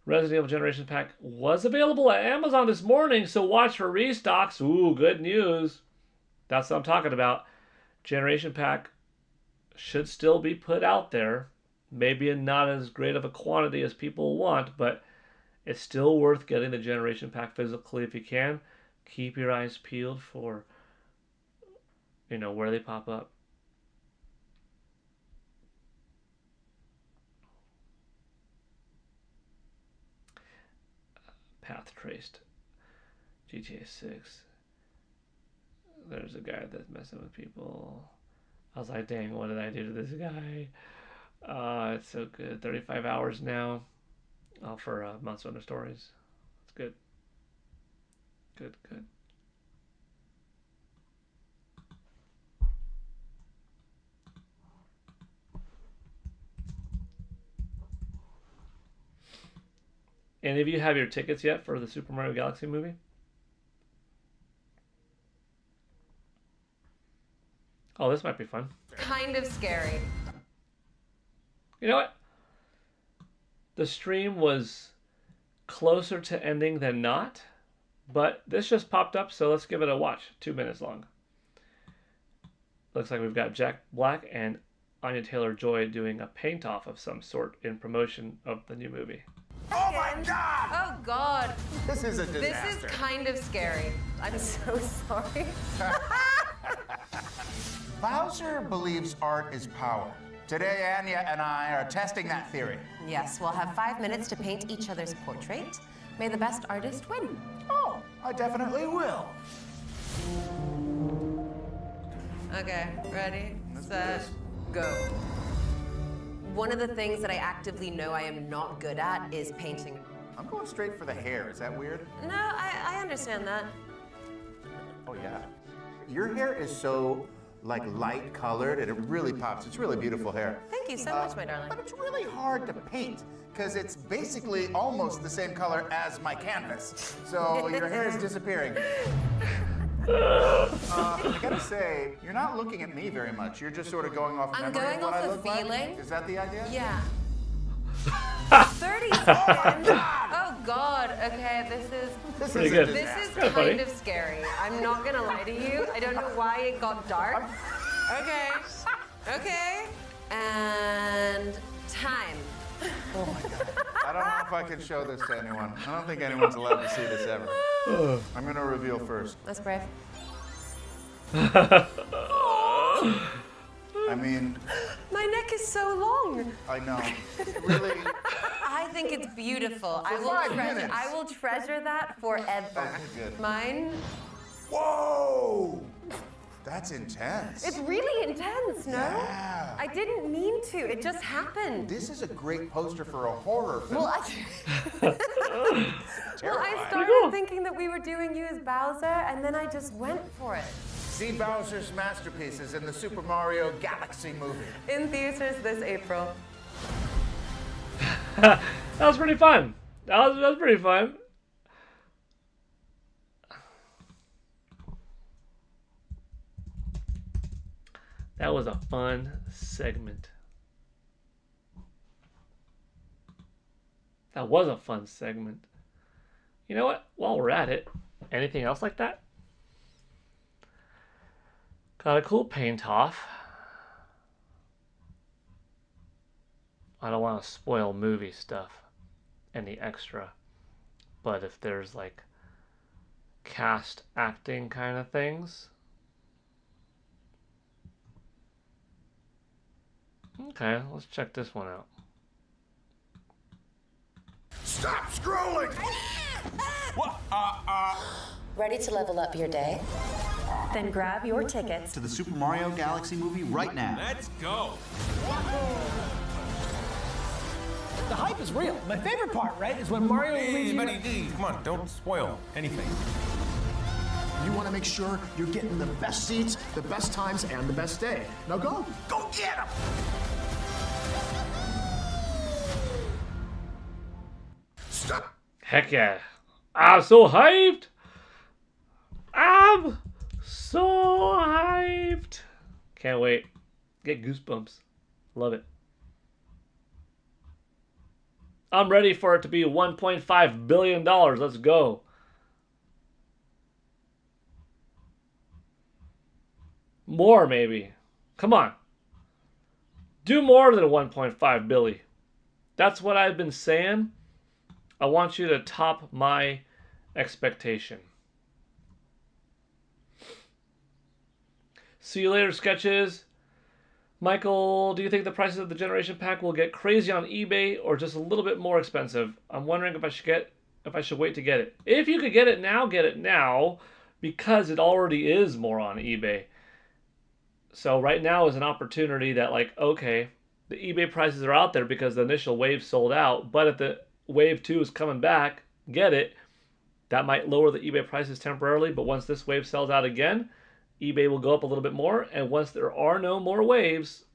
Resident Evil Generations Pack was available at Amazon this morning, so watch for restocks. Ooh, good news. That's what I'm talking about. Generation Pack should still be put out there. Maybe in not as great of a quantity as people want, but it's still worth getting the Generation Pack physically if you can. Keep your eyes peeled for, where they pop up. Path traced. GTA 6. There's a guy that's messing with people. I was like, dang, what did I do to this guy? It's so good. 35 hours now. For Monster Hunter Stories. It's good. Good. Any of you have your tickets yet for the Super Mario Galaxy movie? Oh, this might be fun. Kind of scary. You know what? The stream was closer to ending than not, but this just popped up, so let's give it a watch. 2 minutes long. Looks like we've got Jack Black and Anya Taylor-Joy doing a paint-off of some sort in promotion of the new movie. Oh my God! Oh God. This is a disaster. This is kind of scary. I'm so sorry. Bowser believes art is power. Today, Anya and I are testing that theory. Yes, we'll have 5 minutes to paint each other's portrait. May the best artist win. Oh, I definitely will. Okay, ready, Let's do set, this. go. One of the things that I actively know I am not good at is painting. I'm going straight for the hair. Is that weird? No, I understand that. Oh, yeah. Your hair is so, light colored, and it really pops. It's really beautiful hair. Thank you so much, my darling. But it's really hard to paint, because it's basically almost the same color as my canvas. So your hair is disappearing. I gotta say, you're not looking at me very much. You're just sort of going off I'm memory going of what off I the look like. feeling. Is that the idea? Yeah. 30 seconds. Oh God. Okay, This Pretty is good. a this is disaster. Kinda funny. kind of scary. I'm not gonna lie to you. I don't know why it got dark. Okay. And time. Oh my God. I don't know if I can show this to anyone. I don't think anyone's allowed to see this ever. I'm gonna reveal first. That's brave. I mean, My neck is so long. I know. Really, I think it's beautiful. I will 5 treasure. minutes. I will treasure that forever. Okay, good. Mine. whoa! That's intense. It's really intense, no? Yeah. I didn't mean to. It just happened. This is a great poster for a horror film. Well, Well, I Pretty started cool. thinking that we were doing you as Bowser, and then I just went for it. See Bowser's masterpieces in the Super Mario Galaxy movie. In theaters this April. That was pretty fun. That was pretty fun. That was a fun segment. That was a fun segment. You know what? While we're at it, anything else like that? Got a cool paint off. I don't want to spoil movie stuff, any extra. But if there's like cast acting kind of things. Okay, let's check this one out. Stop scrolling! What? Ready to level up your day? Then grab your tickets to the Super Mario Galaxy movie right now. Let's go. The hype is real. My favorite part, right, is when Mario Hey, buddy, come on, don't spoil anything. You want to make sure you're getting the best seats, the best times, and the best day. Now go. Go get him! Stop! Heck yeah. I'm so hyped. I'm so hyped. Can't wait. Get goosebumps. Love it. I'm ready for it to be $1.5 billion. Let's go. More, maybe. Come on. Do more than 1.5 billion. That's what I've been saying. I want you to top my expectation. See you later, sketches. Michael, do you think the prices of the Generation Pack will get crazy on eBay or just a little bit more expensive? I'm wondering if I should wait to get it. If you could get it now, because it already is more on eBay. So right now is an opportunity that, like, okay, the eBay prices are out there because the initial wave sold out, but if the wave 2 is coming back, get it. That might lower the eBay prices temporarily, but once this wave sells out again, eBay will go up a little bit more, and once there are no more waves,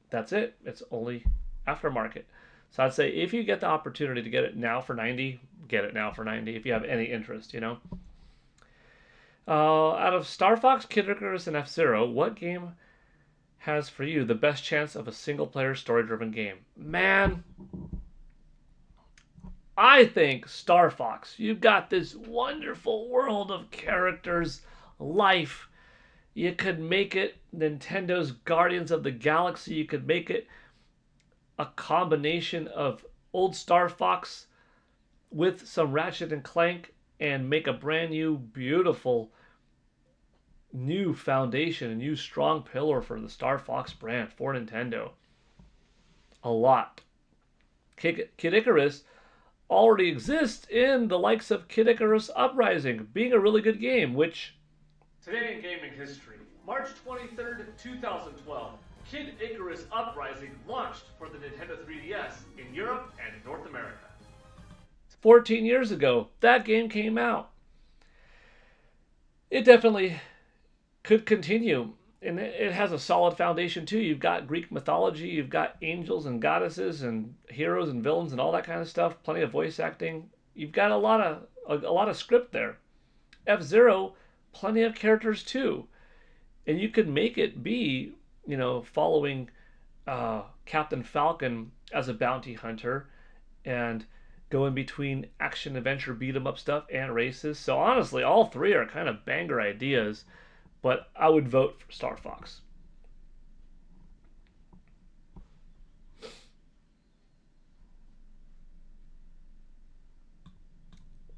that's it. It's only aftermarket. So I'd say if you get the opportunity to get it now for 90, get it now for 90 if you have any interest, you know. Out of Star Fox, Kid Icarus, and F-Zero, what game has for you the best chance of a single-player story-driven game? Man, I think Star Fox. You've got this wonderful world of characters, life. You could make it Nintendo's Guardians of the Galaxy. You could make it a combination of old Star Fox with some Ratchet and Clank and make a brand new, beautiful, new foundation, a new strong pillar for the Star Fox brand for Nintendo. A lot. Kid Icarus already exists in the likes of Kid Icarus Uprising, being a really good game, which... Today in gaming history, March 23rd, 2012, Kid Icarus Uprising launched for the Nintendo 3DS in Europe and North America. 14 years ago, that game came out. It definitely could continue, and it has a solid foundation too. You've got Greek mythology, you've got angels and goddesses and heroes and villains and all that kind of stuff. Plenty of voice acting. You've got a lot of script there. F-Zero, plenty of characters too, and you could make it be, you know, following Captain Falcon as a bounty hunter and go in between action, adventure, beat 'em up stuff and races. So honestly, all three are kind of banger ideas, but I would vote for Star Fox.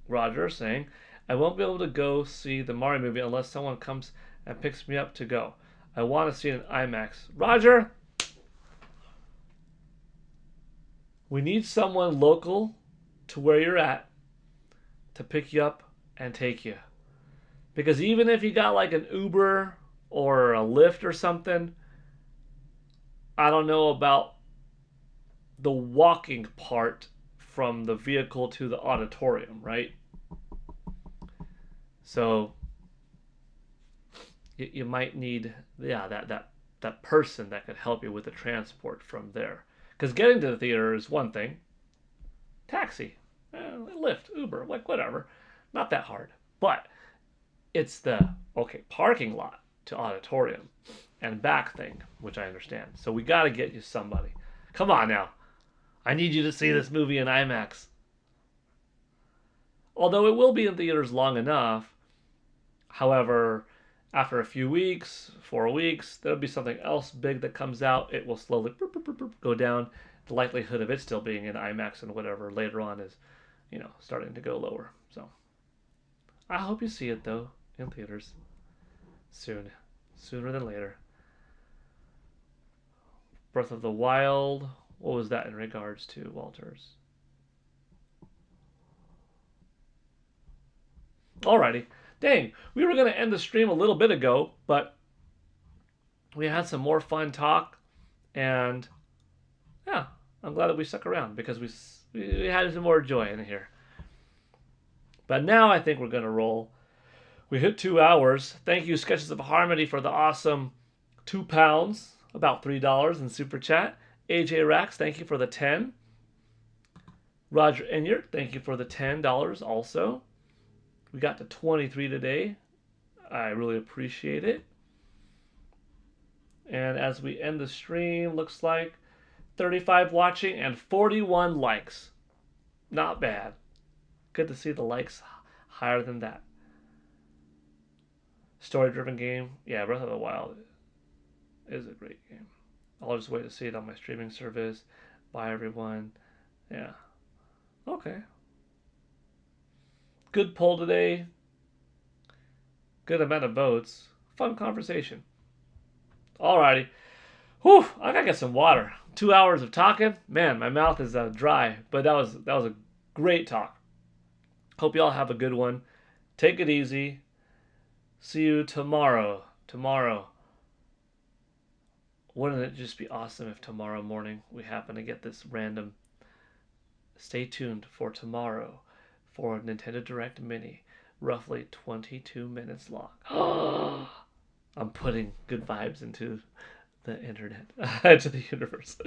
Roger saying, I won't be able to go see the Mario movie unless someone comes and picks me up to go. I want to see it in IMAX. Roger! We need someone local to where you're at to pick you up and take you. Because even if you got like an Uber or a Lyft or something, I don't know about the walking part from the vehicle to the auditorium, right? So you might need, that person that could help you with the transport from there. Because getting to the theater is one thing. Taxi, Lyft, Uber, like whatever. Not that hard. But it's the, parking lot to auditorium and back thing, which I understand. So we got to get you somebody. Come on now. I need you to see this movie in IMAX. Although it will be in theaters long enough. However, after a few weeks, 4 weeks, there'll be something else big that comes out. It will slowly go down. The likelihood of it still being in IMAX and whatever later on is, starting to go lower. So I hope you see it, though, in theaters soon. Sooner than later. Breath of the Wild. What was that in regards to, Walters? Alrighty. Dang, we were going to end the stream a little bit ago, but we had some more fun talk, and yeah, I'm glad that we stuck around because we had some more joy in here. But now I think we're going to roll. We hit 2 hours. Thank you, Sketches of Harmony, for the awesome £2, about $3 in Super Chat. AJ Rax, thank you for the 10. Roger Enyart, thank you for the $10 also. We got to 23 today. I really appreciate it. And as we end the stream, looks like 35 watching and 41 likes. Not bad. Good to see the likes higher than that. Story-driven game. Yeah, Breath of the Wild is a great game. I'll just wait to see it on my streaming service. Bye, everyone. Yeah. Okay. Good poll today. Good amount of votes. Fun conversation. Alrighty. Whew, I gotta get some water. 2 hours of talking. Man, my mouth is dry. But that was a great talk. Hope you all have a good one. Take it easy. See you tomorrow. Wouldn't it just be awesome if tomorrow morning we happen to get this random... Stay tuned for tomorrow for a Nintendo Direct Mini, roughly 22 minutes long. I'm putting good vibes into the internet, into the universe.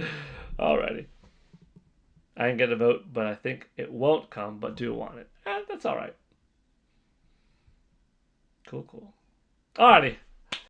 Alrighty. I didn't get a vote, but I think it won't come, but do want it. That's alright. Cool. Alrighty.